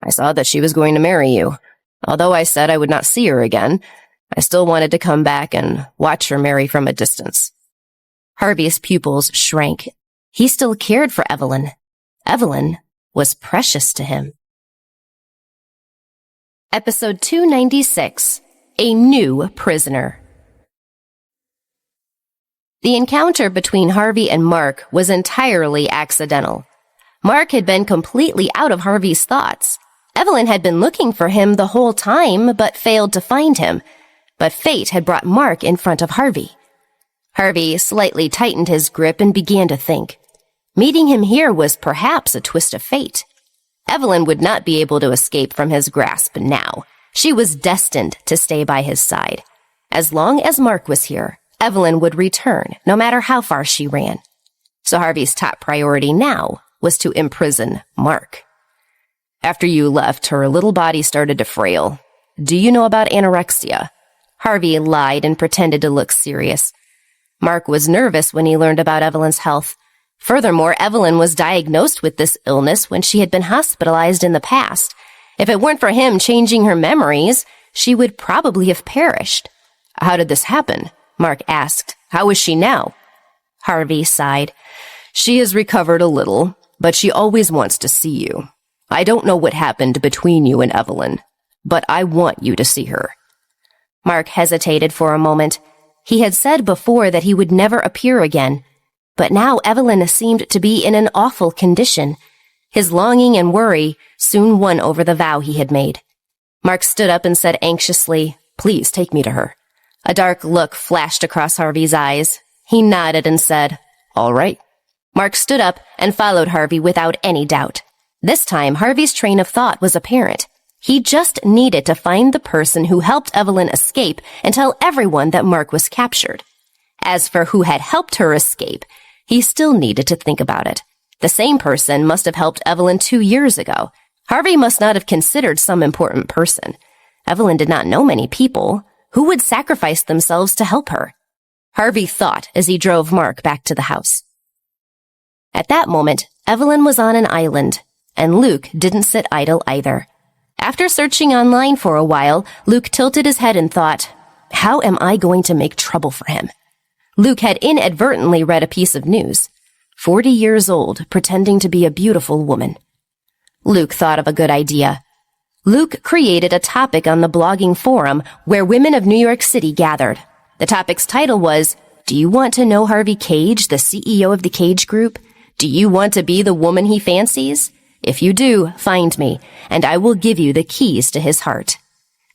I saw that she was going to marry you. Although I said I would not see her again, I still wanted to come back and watch her marry from a distance." Harvey's pupils shrank. He still cared for Evelyn. Evelyn was precious to him. Episode 296, A New Prisoner. The encounter between Harvey and Mark was entirely accidental. Mark had been completely out of Harvey's thoughts. Evelyn had been looking for him the whole time, but failed to find him. But fate had brought Mark in front of Harvey. Harvey slightly tightened his grip and began to think. Meeting him here was perhaps a twist of fate. Evelyn would not be able to escape from his grasp now. She was destined to stay by his side. As long as Mark was here, Evelyn would return, no matter how far she ran. So Harvey's top priority now was to imprison Mark. "After you left, her little body started to frail. Do you know about anorexia?" Harvey lied and pretended to look serious. Mark was nervous when he learned about Evelyn's health. Furthermore, Evelyn was diagnosed with this illness when she had been hospitalized in the past. If it weren't for him changing her memories, she would probably have perished. "How did this happen?" Mark asked. "How is she now?" Harvey sighed. "She has recovered a little, but she always wants to see you. I don't know what happened between you and Evelyn, but I want you to see her." Mark hesitated for a moment. He had said before that he would never appear again. But now Evelyn seemed to be in an awful condition. His longing and worry soon won over the vow he had made. Mark stood up and said anxiously, "Please take me to her." A dark look flashed across Harvey's eyes. He nodded and said, "All right." Mark stood up and followed Harvey without any doubt. This time, Harvey's train of thought was apparent. He just needed to find the person who helped Evelyn escape and tell everyone that Mark was captured. As for who had helped her escape, he still needed to think about it. The same person must have helped Evelyn 2 years ago. Harvey must not have considered some important person. Evelyn did not know many people. Who would sacrifice themselves to help her? Harvey thought as he drove Mark back to the house. At that moment, Evelyn was on an island, and Luke didn't sit idle either. After searching online for a while, Luke tilted his head and thought, "How am I going to make trouble for him?" Luke had inadvertently read a piece of news. 40 years old, pretending to be a beautiful woman. Luke thought of a good idea. Luke created a topic on the blogging forum where women of New York City gathered. The topic's title was, "Do you want to know Harvey Cage, the CEO of the Cage Group? Do you want to be the woman he fancies? If you do, find me, and I will give you the keys to his heart."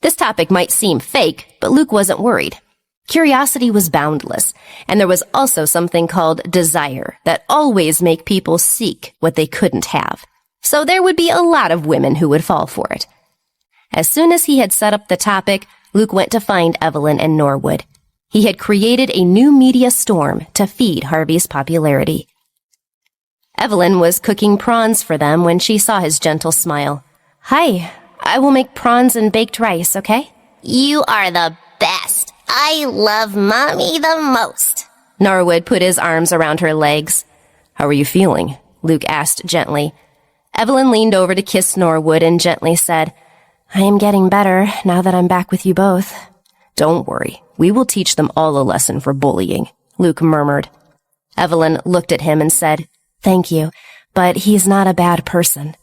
This topic might seem fake, but Luke wasn't worried. Curiosity was boundless, and there was also something called desire that always make people seek what they couldn't have. So there would be a lot of women who would fall for it. As soon as he had set up the topic, Luke went to find Evelyn and Norwood. He had created a new media storm to feed Harvey's popularity. Evelyn was cooking prawns for them when she saw his gentle smile. "Hi, I will make prawns and baked rice, okay?" You are the best. I love Mommy the most. Norwood put his arms around her legs. "How are you feeling?" Luke asked gently. Evelyn leaned over to kiss Norwood and gently said, "I am getting better now that I'm back with you both." "Don't worry. We will teach them all a lesson for bullying," Luke murmured. Evelyn looked at him and said, "Thank you, but he's not a bad person."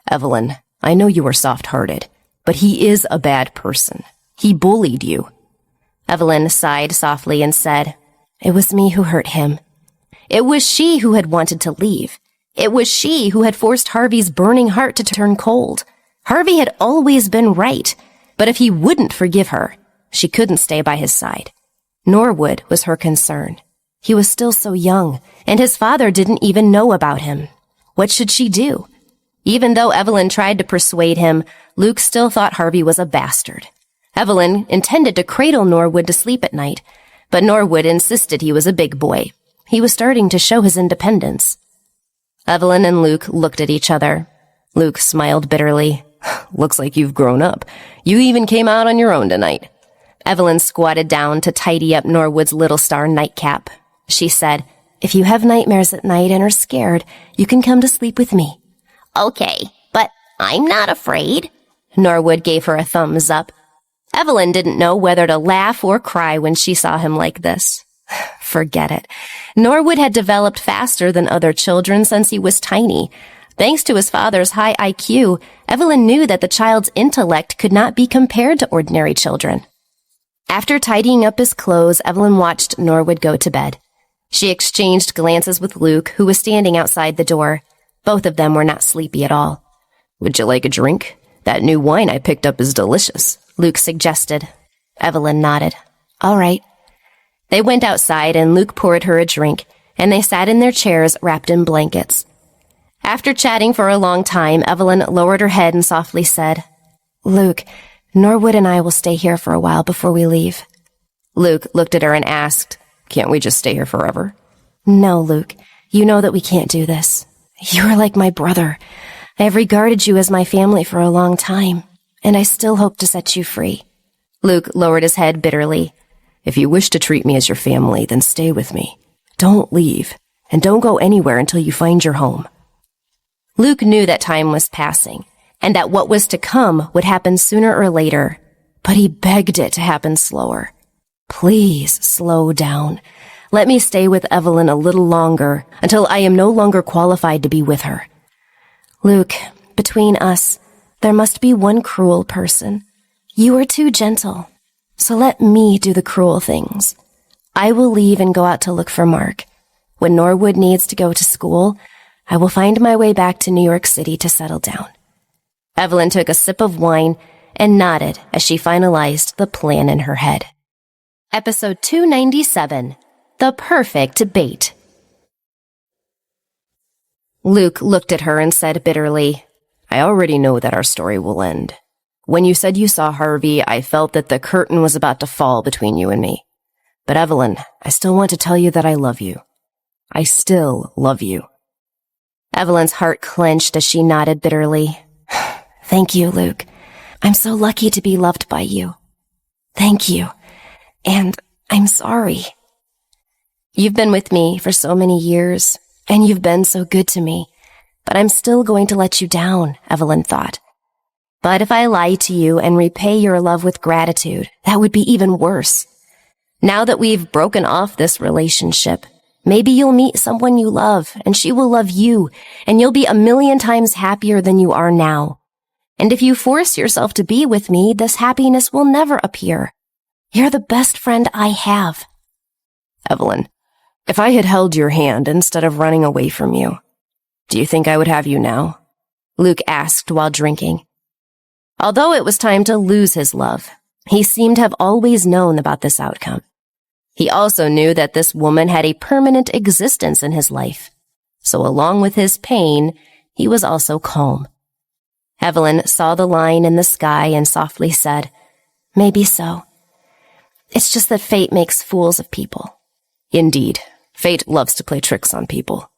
"Evelyn, I know you are soft-hearted, but he is a bad person. He bullied you." Evelyn sighed softly and said, "It was me who hurt him." It was she who had wanted to leave. It was she who had forced Harvey's burning heart to turn cold. Harvey had always been right, but if he wouldn't forgive her, she couldn't stay by his side. Norwood was her concern. He was still so young, and his father didn't even know about him. What should she do? Even though Evelyn tried to persuade him, Luke still thought Harvey was a bastard. Evelyn intended to cradle Norwood to sleep at night, but Norwood insisted he was a big boy. He was starting to show his independence. Evelyn and Luke looked at each other. Luke smiled bitterly. "Looks like you've grown up. You even came out on your own tonight." Evelyn squatted down to tidy up Norwood's little star nightcap. She said, "If you have nightmares at night and are scared, you can come to sleep with me." Okay, but I'm not afraid. Norwood gave her a thumbs up. Evelyn didn't know whether to laugh or cry when she saw him like this. Forget it. Norwood had developed faster than other children since he was tiny. Thanks to his father's high IQ, Evelyn knew that the child's intellect could not be compared to ordinary children. After tidying up his clothes, Evelyn watched Norwood go to bed. She exchanged glances with Luke, who was standing outside the door. Both of them were not sleepy at all. "Would you like a drink? That new wine I picked up is delicious," Luke suggested. Evelyn nodded. "All right." They went outside and Luke poured her a drink, and they sat in their chairs wrapped in blankets. After chatting for a long time, Evelyn lowered her head and softly said, "Luke, Norwood and I will stay here for a while before we leave." Luke looked at her and asked, "Can't we just stay here forever?" "No, Luke. You know that we can't do this. You are like my brother. I have regarded you as my family for a long time, and I still hope to set you free." Luke lowered his head bitterly. "If you wish to treat me as your family, then stay with me. Don't leave, and don't go anywhere until you find your home." Luke knew that time was passing, and that what was to come would happen sooner or later, but he begged it to happen slower. "Please slow down. Let me stay with Evelyn a little longer, until I am no longer qualified to be with her. Luke, between us, there must be one cruel person. You are too gentle, so let me do the cruel things. I will leave and go out to look for Mark. When Norwood needs to go to school, I will find my way back to New York City to settle down." Evelyn took a sip of wine and nodded as she finalized the plan in her head. Episode 297, The Perfect Bait. Luke looked at her and said bitterly, "I already know that our story will end. When you said you saw Harvey, I felt that the curtain was about to fall between you and me. But Evelyn, I still want to tell you that I love you. I still love you." Evelyn's heart clenched as she nodded bitterly. "Thank you, Luke. I'm so lucky to be loved by you. Thank you. And I'm sorry. You've been with me for so many years, and you've been so good to me. But I'm still going to let you down," Evelyn thought. "But if I lie to you and repay your love with gratitude, that would be even worse. Now that we've broken off this relationship, maybe you'll meet someone you love, and she will love you, and you'll be 1,000,000 times happier than you are now. And if you force yourself to be with me, this happiness will never appear. You're the best friend I have." "Evelyn, if I had held your hand instead of running away from you, do you think I would have you now?" Luke asked while drinking. Although it was time to lose his love, he seemed to have always known about this outcome. He also knew that this woman had a permanent existence in his life. So along with his pain, he was also calm. Evelyn saw the line in the sky and softly said, "Maybe so. It's just that fate makes fools of people." "Indeed, fate loves to play tricks on people.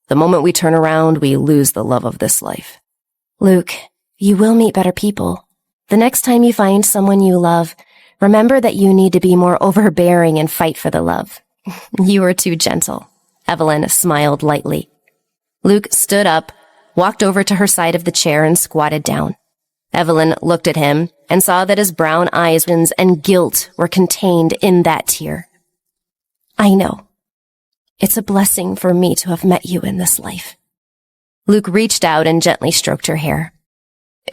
The moment we turn around, we lose the love of this life." "Luke, you will meet better people. The next time you find someone you love, remember that you need to be more overbearing and fight for the love." "You are too gentle." Evelyn smiled lightly. Luke stood up, walked over to her side of the chair and squatted down. Evelyn looked at him and saw that his brown eyes and guilt were contained in that tear. "I know. It's a blessing for me to have met you in this life." Luke reached out and gently stroked her hair.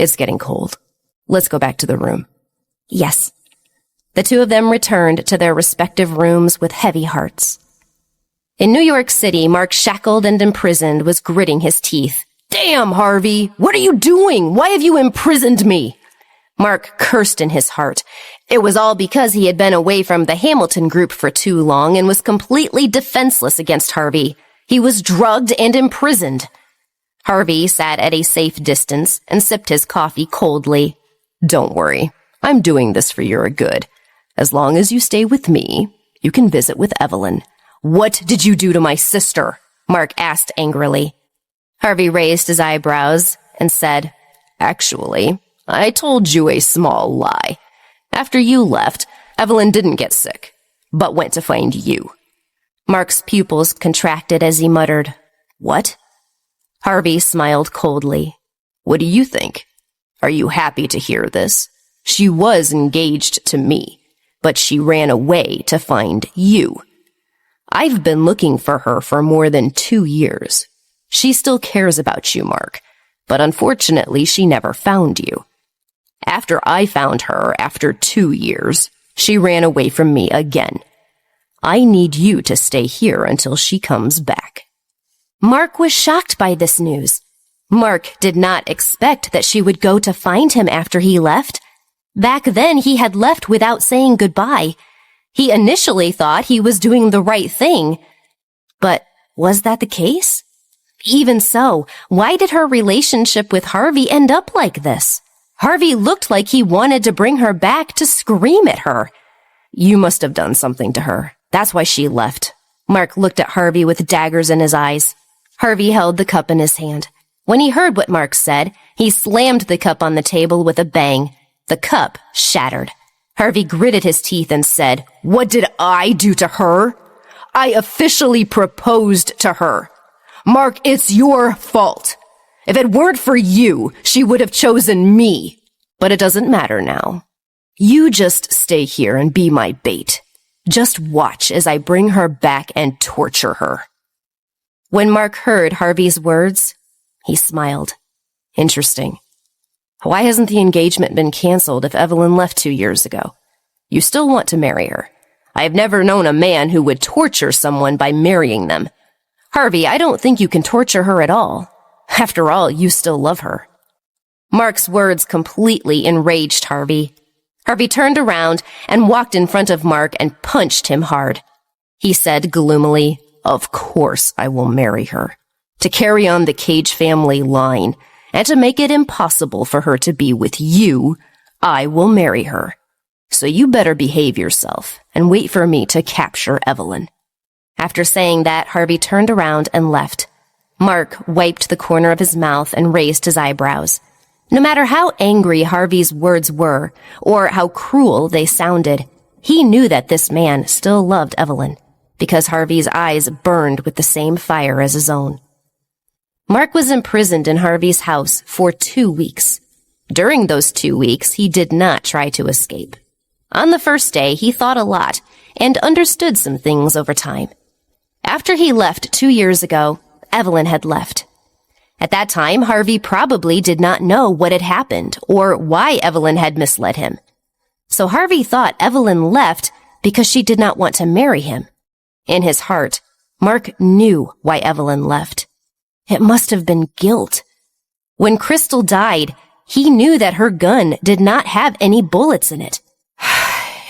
"It's getting cold. Let's go back to the room." "Yes." The two of them returned to their respective rooms with heavy hearts. In New York City, Mark, shackled and imprisoned, was gritting his teeth. "Damn, Harvey! What are you doing? Why have you imprisoned me?" Mark cursed in his heart. It was all because he had been away from the Hamilton group for too long and was completely defenseless against Harvey. He was drugged and imprisoned. Harvey sat at a safe distance and sipped his coffee coldly. "Don't worry. I'm doing this for your good. As long as you stay with me, you can visit with Evelyn." "What did you do to my sister?" Mark asked angrily. Harvey raised his eyebrows and said, "Actually, I told you a small lie. After you left, Evelyn didn't get sick, but went to find you." Mark's pupils contracted as he muttered, "What?" Harvey smiled coldly. "What do you think? Are you happy to hear this? She was engaged to me, but she ran away to find you. I've been looking for her for more than 2 years. She still cares about you, Mark, but unfortunately she never found you. After I found her after 2 years, she ran away from me again. I need you to stay here until she comes back." Mark was shocked by this news. Mark did not expect that she would go to find him after he left. Back then, he had left without saying goodbye. He initially thought he was doing the right thing. But was that the case? Even so, why did her relationship with Harvey end up like this? Harvey looked like he wanted to bring her back to scream at her. "You must have done something to her. That's why she left." Mark looked at Harvey with daggers in his eyes. Harvey held the cup in his hand. When he heard what Mark said, he slammed the cup on the table with a bang. The cup shattered. Harvey gritted his teeth and said, "What did I do to her? I officially proposed to her. Mark, it's your fault. If it weren't for you, she would have chosen me. But it doesn't matter now. You just stay here and be my bait. Just watch as I bring her back and torture her." When Mark heard Harvey's words, he smiled. "Interesting. Why hasn't the engagement been canceled if Evelyn left 2 years ago? You still want to marry her. I have never known a man who would torture someone by marrying them. Harvey, I don't think you can torture her at all. After all, you still love her. Mark's words completely enraged Harvey. Harvey turned around and walked in front of Mark and punched him hard. He said gloomily, "Of course I will marry her. To carry on the Cage family line, and to make it impossible for her to be with you, I will marry her. So you better behave yourself and wait for me to capture Evelyn." After saying that, Harvey turned around and left. Mark wiped the corner of his mouth and raised his eyebrows. No matter how angry Harvey's words were, or how cruel they sounded, he knew that this man still loved Evelyn, because Harvey's eyes burned with the same fire as his own. Mark was imprisoned in Harvey's house for 2 weeks. During those 2 weeks, he did not try to escape. On the first day, he thought a lot and understood some things over time. After he left 2 years ago, Evelyn had left. At that time, Harvey probably did not know what had happened or why Evelyn had misled him. So Harvey thought Evelyn left because she did not want to marry him. In his heart, Mark knew why Evelyn left. It must have been guilt. When Crystal died, he knew that her gun did not have any bullets in it.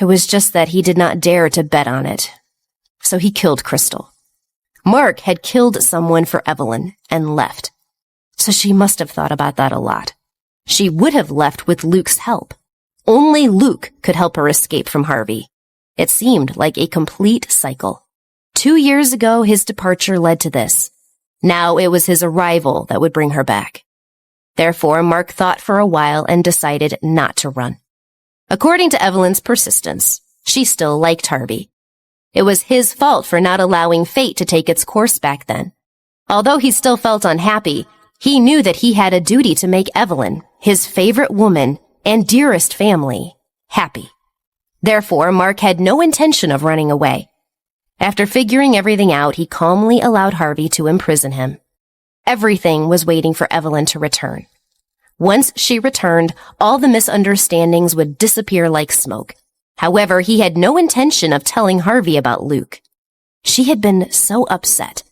It was just that he did not dare to bet on it. So he killed Crystal. Mark had killed someone for Evelyn and left. So she must have thought about that a lot. She would have left with Luke's help. Only Luke could help her escape from Harvey. It seemed like a complete cycle. 2 years ago, his departure led to this. Now it was his arrival that would bring her back. Therefore, Mark thought for a while and decided not to run. According to Evelyn's persistence, she still liked Harvey. It was his fault for not allowing fate to take its course back then. Although he still felt unhappy, he knew that he had a duty to make Evelyn, his favorite woman and dearest family, happy. Therefore, Mark had no intention of running away. After figuring everything out, he calmly allowed Harvey to imprison him. Everything was waiting for Evelyn to return. Once she returned, all the misunderstandings would disappear like smoke. However, he had no intention of telling Harvey about Luke. She had been so upset,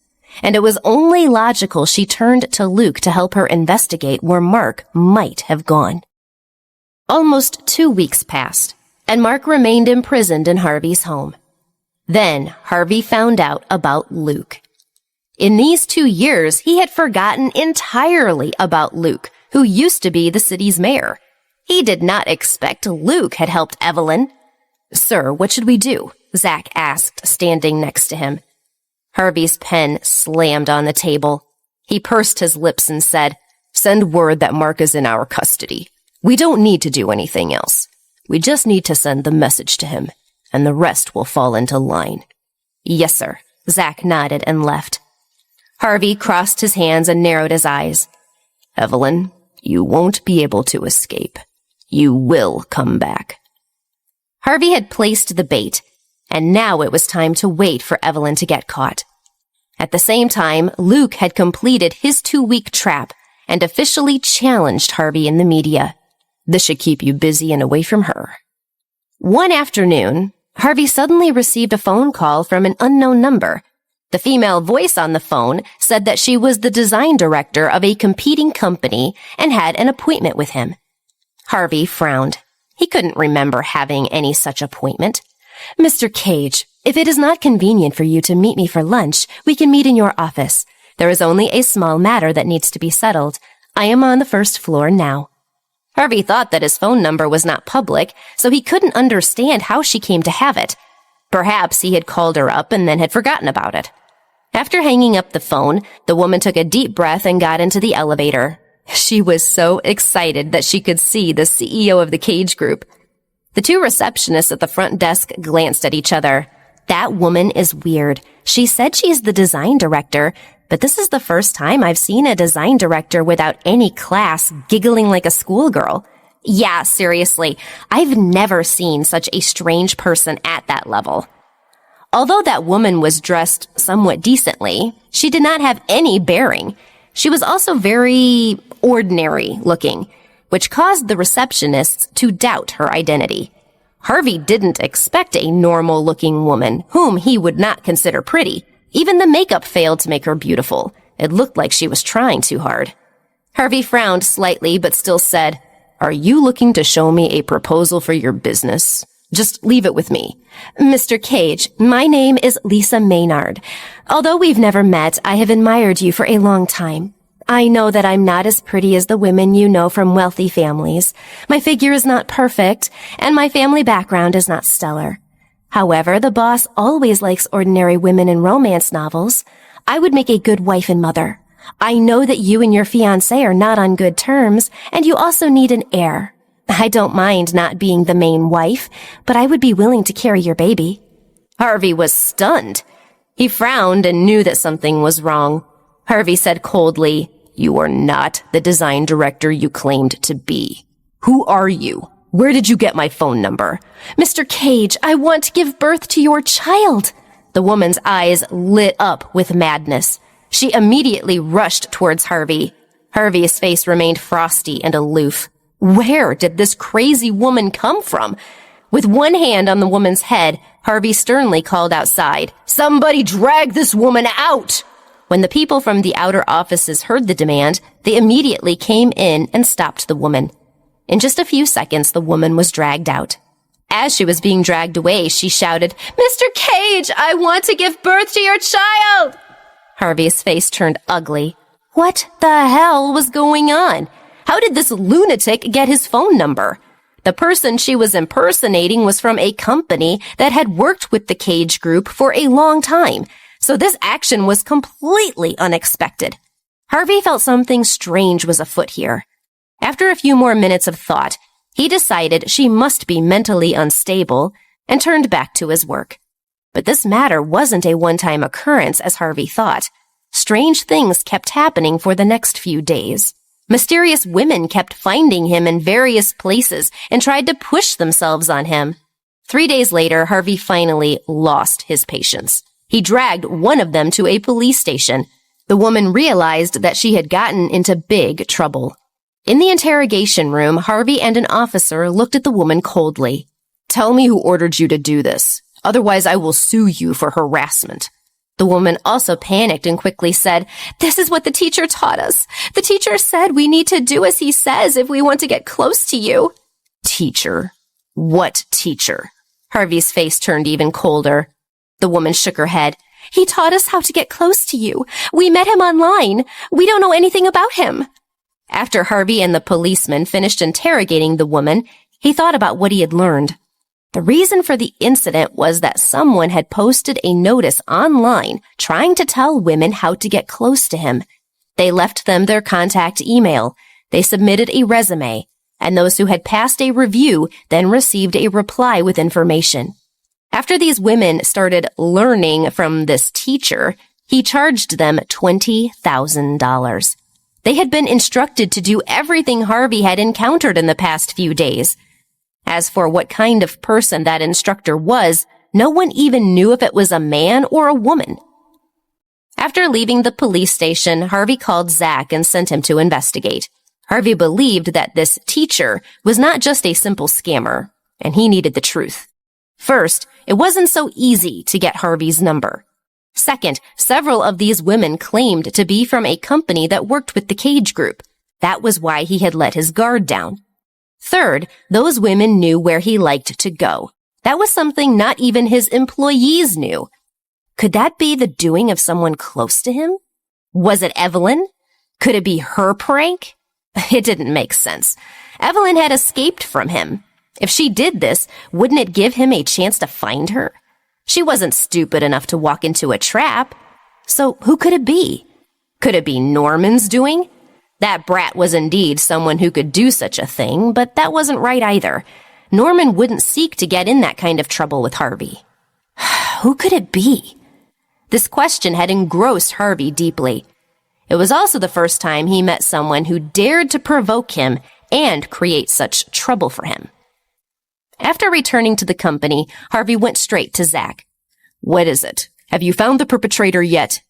and it was only logical she turned to Luke to help her investigate where Mark might have gone. Almost 2 weeks passed, and Mark remained imprisoned in Harvey's home. Then Harvey found out about Luke. In these 2 years, he had forgotten entirely about Luke, who used to be the city's mayor. He did not expect Luke had helped Evelyn. "Sir, what should we do?" Zach asked, standing next to him. Harvey's pen slammed on the table. He pursed his lips and said, "Send word that Mark is in our custody. We don't need to do anything else. We just need to send the message to him, and the rest will fall into line." "Yes, sir." Zach nodded and left. Harvey crossed his hands and narrowed his eyes. "Evelyn, you won't be able to escape. You will come back." Harvey had placed the bait, and now it was time to wait for Evelyn to get caught. At the same time, Luke had completed his 2-week trap and officially challenged Harvey in the media. This should keep you busy and away from her. One afternoon, Harvey suddenly received a phone call from an unknown number. The female voice on the phone said that she was the design director of a competing company and had an appointment with him. Harvey frowned. He couldn't remember having any such appointment. "Mr. Cage, if it is not convenient for you to meet me for lunch, we can meet in your office. There is only a small matter that needs to be settled. I am on the first floor now." Harvey thought that his phone number was not public, so he couldn't understand how she came to have it. Perhaps he had called her up and then had forgotten about it. After hanging up the phone, the woman took a deep breath and got into the elevator. She was so excited that she could see the CEO of the Cage Group. The 2 receptionists at the front desk glanced at each other. "That woman is weird. She said she's the design director, but this is the first time I've seen a design director without any class giggling like a schoolgirl. Yeah, seriously, I've never seen such a strange person at that level." Although that woman was dressed somewhat decently, she did not have any bearing. She was also very ordinary looking, which caused the receptionists to doubt her identity. Harvey didn't expect a normal-looking woman, whom he would not consider pretty, Even the makeup failed to make her beautiful. It looked like she was trying too hard. Harvey frowned slightly, but still said, "Are you looking to show me a proposal for your business? Just leave it with me." Mr. Cage, my name is Lisa Maynard. Although we've never met, I have admired you for a long time. I know that I'm not as pretty as the women you know from wealthy families. My figure is not perfect, and my family background is not stellar. However, the boss always likes ordinary women in romance novels. I would make a good wife and mother. I know that you and your fiancé are not on good terms, and you also need an heir. I don't mind not being the main wife, but I would be willing to carry your baby. Harvey was stunned. He frowned and knew that something was wrong. Harvey said coldly, "You are not the design director you claimed to be. Who are you? Where did you get my phone number?" Mr. Cage, I want to give birth to your child. The woman's eyes lit up with madness. She immediately rushed towards Harvey. Harvey's face remained frosty and aloof. Where did this crazy woman come from? With one hand on the woman's head, Harvey sternly called outside, "Somebody drag this woman out!" When the people from the outer offices heard the demand, they immediately came in and stopped the woman. In just a few seconds, the woman was dragged out. As she was being dragged away, she shouted, "Mr. Cage, I want to give birth to your child!" Harvey's face turned ugly. What the hell was going on? How did this lunatic get his phone number? The person she was impersonating was from a company that had worked with the Cage Group for a long time, so this action was completely unexpected. Harvey felt something strange was afoot here. After a few more minutes of thought, he decided she must be mentally unstable and turned back to his work. But this matter wasn't a one-time occurrence as Harvey thought. Strange things kept happening for the next few days. Mysterious women kept finding him in various places and tried to push themselves on him. 3 days later, Harvey finally lost his patience. He dragged one of them to a police station. The woman realized that she had gotten into big trouble. In the interrogation room, Harvey and an officer looked at the woman coldly. "Tell me who ordered you to do this. Otherwise, I will sue you for harassment." The woman also panicked and quickly said, "This is what the teacher taught us. The teacher said we need to do as he says if we want to get close to you." "Teacher? What teacher?" Harvey's face turned even colder. The woman shook her head. "He taught us how to get close to you. We met him online. We don't know anything about him." After Harvey and the policeman finished interrogating the woman, he thought about what he had learned. The reason for the incident was that someone had posted a notice online trying to tell women how to get close to him. They left them their contact email. They submitted a resume, and those who had passed a review then received a reply with information. After these women started learning from this teacher, he charged them $20,000. They had been instructed to do everything Harvey had encountered in the past few days. As for what kind of person that instructor was, no one even knew if it was a man or a woman. After leaving the police station, Harvey called Zach and sent him to investigate. Harvey believed that this teacher was not just a simple scammer, and he needed the truth. First, it wasn't so easy to get Harvey's number. Second, several of these women claimed to be from a company that worked with the Cage Group. That was why he had let his guard down. Third, those women knew where he liked to go. That was something not even his employees knew. Could that be the doing of someone close to him? Was it Evelyn? Could it be her prank? It didn't make sense. Evelyn had escaped from him. If she did this, wouldn't it give him a chance to find her? She wasn't stupid enough to walk into a trap. So who could it be? Could it be Norman's doing? That brat was indeed someone who could do such a thing, but that wasn't right either. Norman wouldn't seek to get in that kind of trouble with Harvey. Who could it be? This question had engrossed Harvey deeply. It was also the first time he met someone who dared to provoke him and create such trouble for him. After returning to the company, Harvey went straight to Zach. "What is it? Have you found the perpetrator yet?"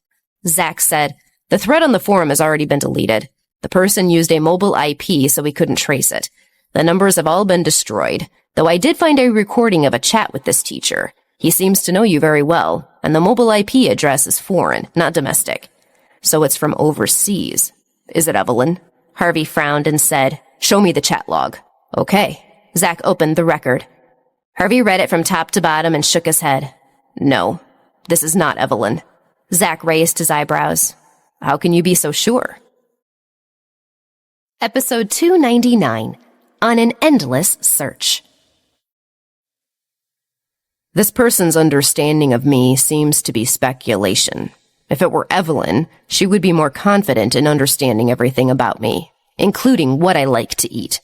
Zach said, "The thread on the forum has already been deleted. The person used a mobile IP, so we couldn't trace it. The numbers have all been destroyed, though I did find a recording of a chat with this teacher. He seems to know you very well, and the mobile IP address is foreign, not domestic. So it's from overseas. Is it, Evelyn? Harvey frowned and said, "Show me the chat log." Okay. Zach opened the record. Harvey read it from top to bottom and shook his head. No, this is not Evelyn. Zach raised his eyebrows. How can you be so sure? Episode 299, On an Endless Search. This person's understanding of me seems to be speculation. If it were Evelyn, she would be more confident in understanding everything about me, including what I like to eat.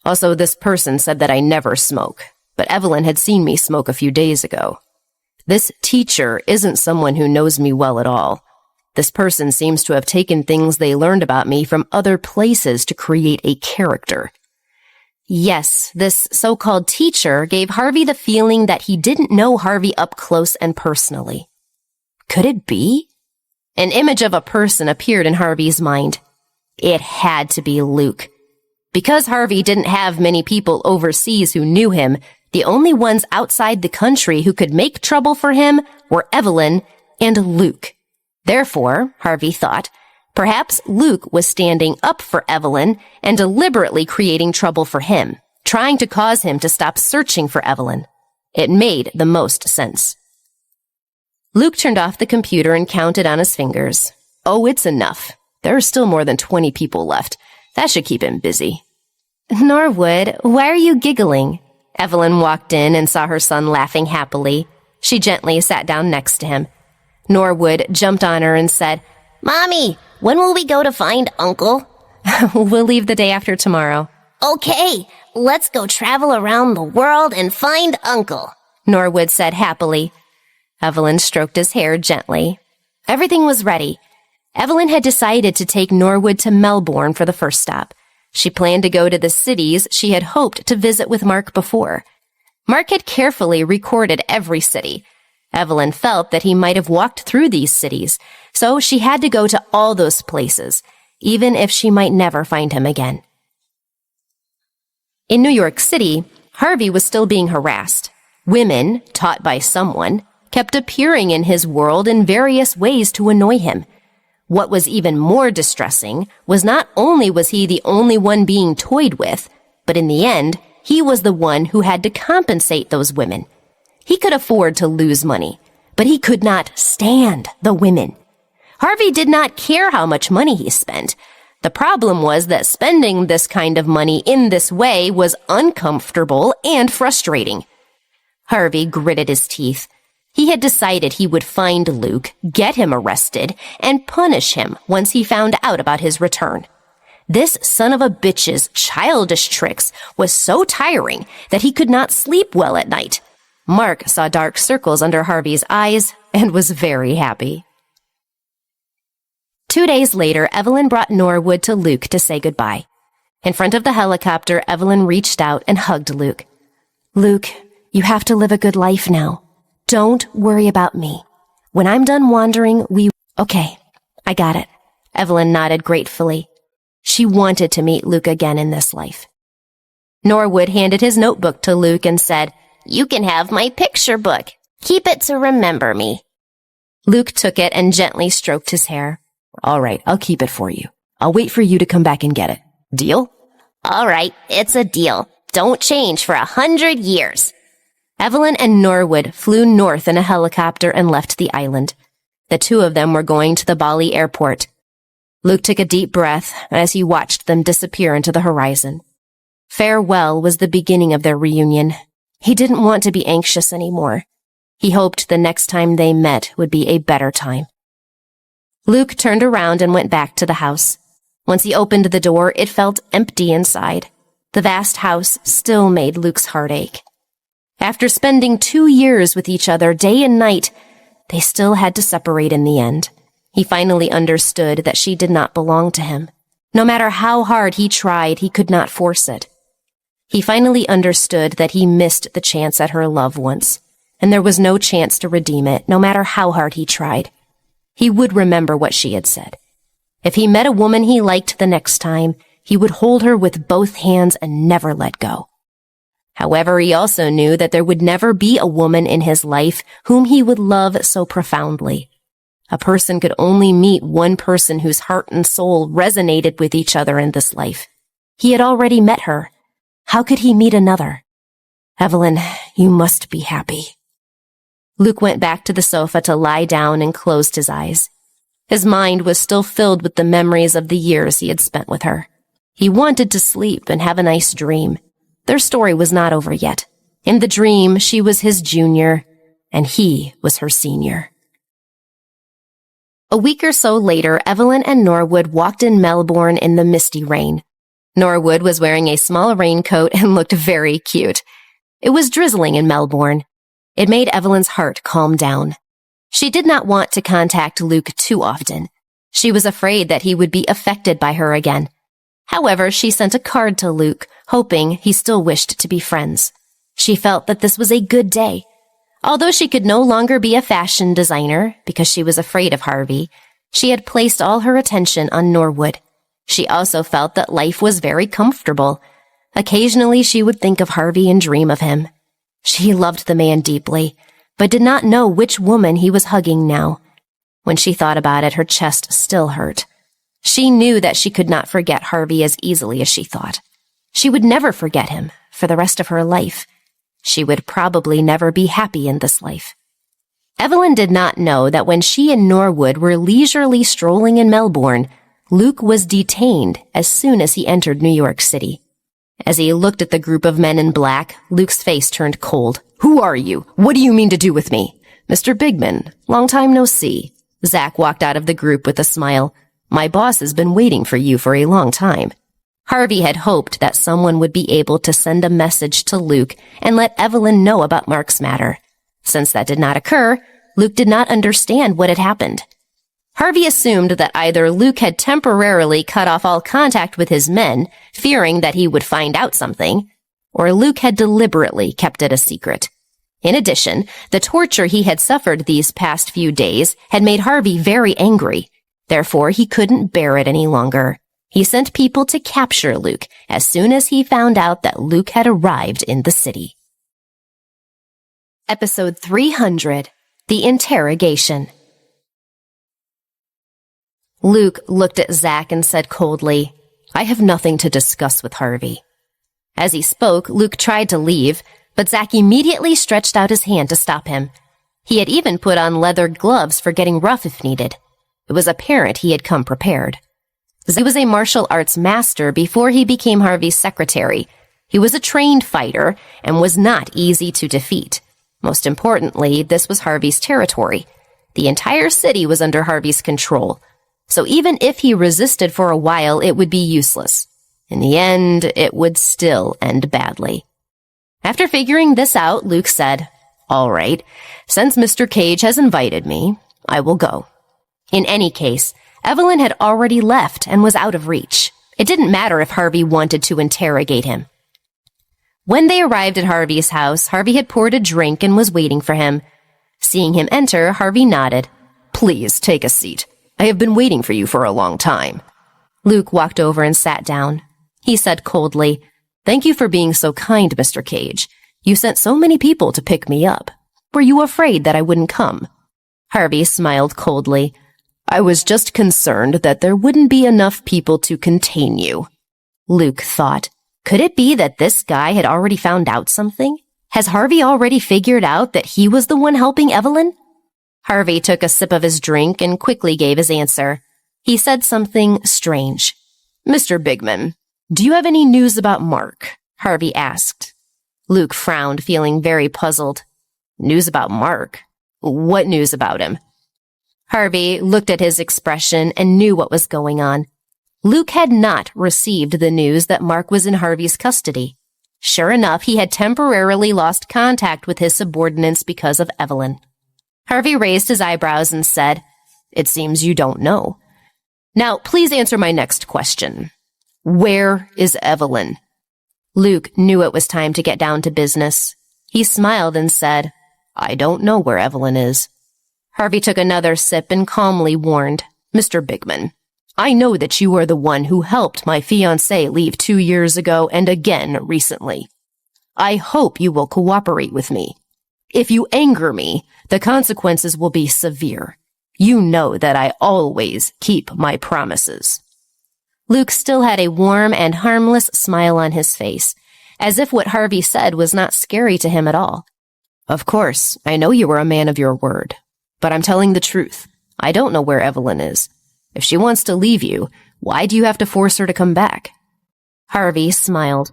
Also, this person said that I never smoke, but Evelyn had seen me smoke a few days ago. This teacher isn't someone who knows me well at all. This person seems to have taken things they learned about me from other places to create a character. Yes, this so-called teacher gave Harvey the feeling that he didn't know Harvey up close and personally. Could it be? An image of a person appeared in Harvey's mind. It had to be Luke. Because Harvey didn't have many people overseas who knew him, the only ones outside the country who could make trouble for him were Evelyn and Luke. Therefore, Harvey thought, perhaps Luke was standing up for Evelyn and deliberately creating trouble for him, trying to cause him to stop searching for Evelyn. It made the most sense. Luke turned off the computer and counted on his fingers. Oh, it's enough. There are still more than 20 people left. That should keep him busy. Norwood, why are you giggling? Evelyn walked in and saw her son laughing happily. She gently sat down next to him. Norwood jumped on her and said, Mommy, when will we go to find Uncle? We'll leave the day after tomorrow. Okay, let's go travel around the world and find Uncle, Norwood said happily. Evelyn stroked his hair gently. Everything was ready. Evelyn had decided to take Norwood to Melbourne for the first stop. She planned to go to the cities she had hoped to visit with Mark before. Mark had carefully recorded every city. Evelyn felt that he might have walked through these cities, so she had to go to all those places, even if she might never find him again. In New York City, Harvey was still being harassed. Women, taught by someone, kept appearing in his world in various ways to annoy him. What was even more distressing was not only was he the only one being toyed with, but in the end, he was the one who had to compensate those women. He could afford to lose money, but he could not stand the women. Harvey did not care how much money he spent. The problem was that spending this kind of money in this way was uncomfortable and frustrating. Harvey gritted his teeth. He had decided he would find Luke, get him arrested, and punish him once he found out about his return. This son of a bitch's childish tricks was so tiring that he could not sleep well at night. Mark saw dark circles under Harvey's eyes and was very happy. 2 days later, Evelyn brought Norwood to Luke to say goodbye. In front of the helicopter, Evelyn reached out and hugged Luke. Luke, you have to live a good life now. Don't worry about me. When I'm done wandering, Okay, I got it. Evelyn nodded gratefully. She wanted to meet Luke again in this life. Norwood handed his notebook to Luke and said, You can have my picture book. Keep it to remember me. Luke took it and gently stroked his hair. All right, I'll keep it for you. I'll wait for you to come back and get it. Deal? All right, it's a deal. Don't change for 100 years. Evelyn and Norwood flew north in a helicopter and left the island. The two of them were going to the Bali airport. Luke took a deep breath as he watched them disappear into the horizon. Farewell was the beginning of their reunion. He didn't want to be anxious anymore. He hoped the next time they met would be a better time. Luke turned around and went back to the house. Once he opened the door, it felt empty inside. The vast house still made Luke's heart ache. After spending 2 years with each other day and night, they still had to separate in the end. He finally understood that she did not belong to him. No matter how hard he tried, he could not force it. He finally understood that he missed the chance at her love once, and there was no chance to redeem it, no matter how hard he tried. He would remember what she had said. If he met a woman he liked the next time, he would hold her with both hands and never let go. However, he also knew that there would never be a woman in his life whom he would love so profoundly. A person could only meet one person whose heart and soul resonated with each other in this life. He had already met her. How could he meet another? Evelyn, you must be happy. Luke went back to the sofa to lie down and closed his eyes. His mind was still filled with the memories of the years he had spent with her. He wanted to sleep and have a nice dream. Their story was not over yet. In the dream, she was his junior, and he was her senior. A week or so later, Evelyn and Norwood walked in Melbourne in the misty rain. Norwood was wearing a small raincoat and looked very cute. It was drizzling in Melbourne. It made Evelyn's heart calm down. She did not want to contact Luke too often. She was afraid that he would be affected by her again. However, she sent a card to Luke, hoping he still wished to be friends. She felt that this was a good day. Although she could no longer be a fashion designer because she was afraid of Harvey, she had placed all her attention on Norwood. She also felt that life was very comfortable. Occasionally, she would think of Harvey and dream of him. She loved the man deeply, but did not know which woman he was hugging now. When she thought about it, her chest still hurt. She knew that she could not forget Harvey as easily as she thought. She would never forget him for the rest of her life. She would probably never be happy in this life. Evelyn did not know that when she and Norwood were leisurely strolling in Melbourne, Luke was detained as soon as he entered New York City. As he looked at the group of men in black, Luke's face turned cold. "Who are you? What do you mean to do with me?" "Mr. Bigman, long time no see." Zach walked out of the group with a smile. "My boss has been waiting for you for a long time." Harvey had hoped that someone would be able to send a message to Luke and let Evelyn know about Mark's matter. Since that did not occur, Luke did not understand what had happened. Harvey assumed that either Luke had temporarily cut off all contact with his men, fearing that he would find out something, or Luke had deliberately kept it a secret. In addition, the torture he had suffered these past few days had made Harvey very angry. Therefore, he couldn't bear it any longer. He sent people to capture Luke as soon as he found out that Luke had arrived in the city. Episode 300, The Interrogation. Luke looked at Zach and said coldly, "I have nothing to discuss with Harvey." As he spoke, Luke tried to leave, but Zach immediately stretched out his hand to stop him. He had even put on leather gloves for getting rough if needed. It was apparent he had come prepared. He was a martial arts master before he became Harvey's secretary. He was a trained fighter and was not easy to defeat. Most importantly, this was Harvey's territory. The entire city was under Harvey's control. So even if he resisted for a while, it would be useless. In the end, it would still end badly. After figuring this out, Luke said, "All right, since Mr. Cage has invited me, I will go." In any case, Evelyn had already left and was out of reach. It didn't matter if Harvey wanted to interrogate him. When they arrived at Harvey's house, Harvey had poured a drink and was waiting for him. Seeing him enter, Harvey nodded. "Please take a seat. I have been waiting for you for a long time." Luke walked over and sat down. He said coldly, "Thank you for being so kind, Mr. Cage. You sent so many people to pick me up. Were you afraid that I wouldn't come?" Harvey smiled coldly. "I was just concerned that there wouldn't be enough people to contain you." Luke thought, could it be that this guy had already found out something? Has Harvey already figured out that he was the one helping Evelyn? Harvey took a sip of his drink and quickly gave his answer. He said something strange. "Mr. Bigman, do you have any news about Mark?" Harvey asked. Luke frowned, feeling very puzzled. "News about Mark? What news about him?" Harvey looked at his expression and knew what was going on. Luke had not received the news that Mark was in Harvey's custody. Sure enough, he had temporarily lost contact with his subordinates because of Evelyn. Harvey raised his eyebrows and said, "It seems you don't know. Now, please answer my next question. Where is Evelyn?" Luke knew it was time to get down to business. He smiled and said, "I don't know where Evelyn is." Harvey took another sip and calmly warned, "Mr. Bigman, I know that you are the one who helped my fiancée leave 2 years ago and again recently." I hope you will cooperate with me. If you anger me, the consequences will be severe. You know that I always keep my promises." Luke still had a warm and harmless smile on his face, as if what Harvey said was not scary to him at all. "Of course, I know you are a man of your word, but I'm telling the truth. I don't know where Evelyn is. If she wants to leave you, why do you have to force her to come back?" Harvey smiled.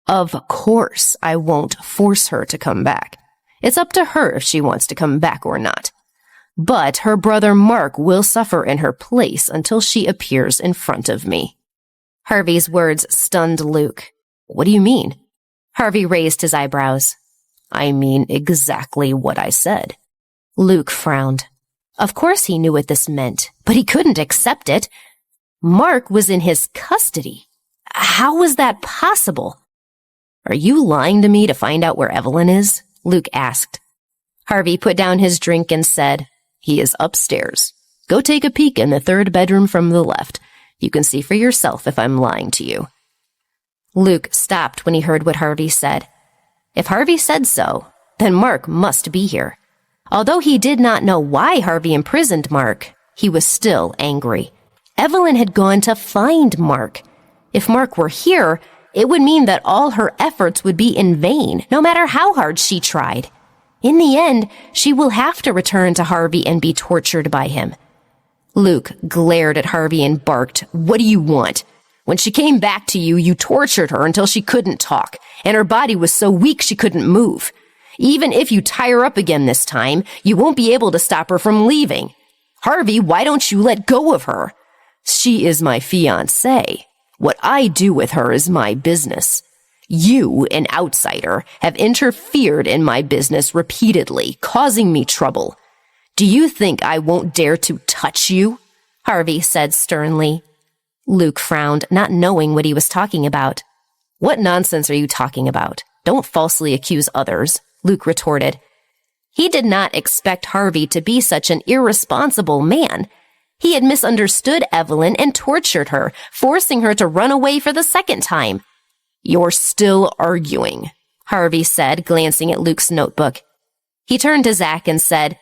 "Of course I won't force her to come back. It's up to her if she wants to come back or not. But her brother Mark will suffer in her place until she appears in front of me." Harvey's words stunned Luke. "What do you mean?" Harvey raised his eyebrows. "I mean exactly what I said." Luke frowned. Of course he knew what this meant, but he couldn't accept it. Mark was in his custody. How was that possible? "Are you lying to me to find out where Evelyn is?" Luke asked. Harvey put down his drink and said, "He is upstairs. Go take a peek in the third bedroom from the left. You can see for yourself if I'm lying to you." Luke stopped when he heard what Harvey said. If Harvey said so, then Mark must be here. Although he did not know why Harvey imprisoned Mark, he was still angry. Evelyn had gone to find Mark. If Mark were here, it would mean that all her efforts would be in vain, no matter how hard she tried. In the end, she will have to return to Harvey and be tortured by him. Luke glared at Harvey and barked, "What do you want? When she came back to you, you tortured her until she couldn't talk, and her body was so weak she couldn't move. Even if you tie her up again this time, you won't be able to stop her from leaving. Harvey, why don't you let go of her? She is my fiancée. What I do with her is my business. You, an outsider, have interfered in my business repeatedly, causing me trouble. Do you think I won't dare to touch you?" Harvey said sternly. Luke frowned, not knowing what he was talking about. "What nonsense are you talking about? Don't falsely accuse others," Luke retorted. He did not expect Harvey to be such an irresponsible man. He had misunderstood Evelyn and tortured her, forcing her to run away for the second time. "You're still arguing," Harvey said, glancing at Luke's notebook. He turned to Zach and said,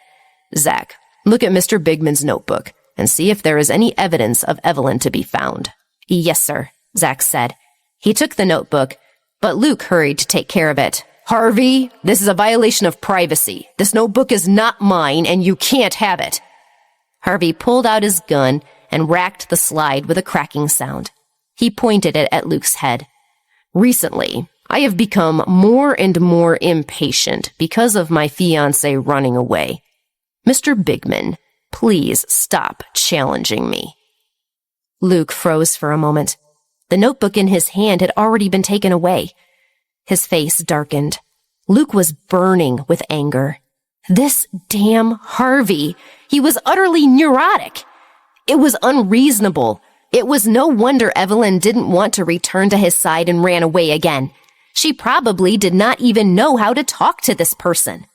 "Zach, look at Mr. Bigman's notebook and see if there is any evidence of Evelyn to be found." "Yes, sir," Zach said. He took the notebook, but Luke hurried to take care of it. "Harvey, this is a violation of privacy. This notebook is not mine and you can't have it." Harvey pulled out his gun and racked the slide with a cracking sound. He pointed it at Luke's head. "Recently, I have become more and more impatient because of my fiancé running away. Mr. Bigman, please stop challenging me." Luke froze for a moment. The notebook in his hand had already been taken away. His face darkened. Luke was burning with anger. This damn Harvey. He was utterly neurotic. It was unreasonable. It was no wonder Evelyn didn't want to return to his side and ran away again. She probably did not even know how to talk to this person.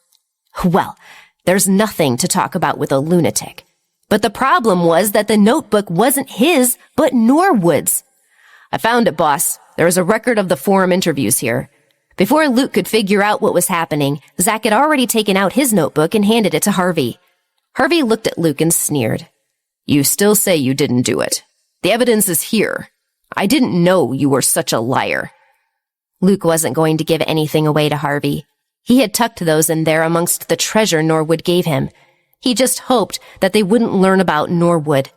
Well, there's nothing to talk about with a lunatic. But the problem was that the notebook wasn't his, but Norwood's. "I found it, boss. There is a record of the forum interviews here." Before Luke could figure out what was happening, Zach had already taken out his notebook and handed it to Harvey. Harvey looked at Luke and sneered. "You still say you didn't do it. The evidence is here. I didn't know you were such a liar." Luke wasn't going to give anything away to Harvey. He had tucked those in there amongst the treasure Norwood gave him. He just hoped that they wouldn't learn about Norwood.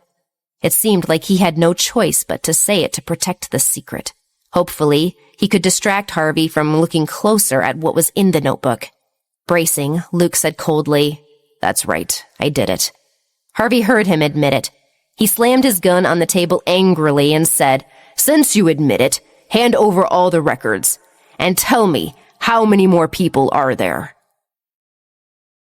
It seemed like he had no choice but to say it to protect the secret. Hopefully, he could distract Harvey from looking closer at what was in the notebook. Bracing, Luke said coldly, "That's right, I did it." Harvey heard him admit it. He slammed his gun on the table angrily and said, "Since you admit it, hand over all the records, and tell me how many more people are there."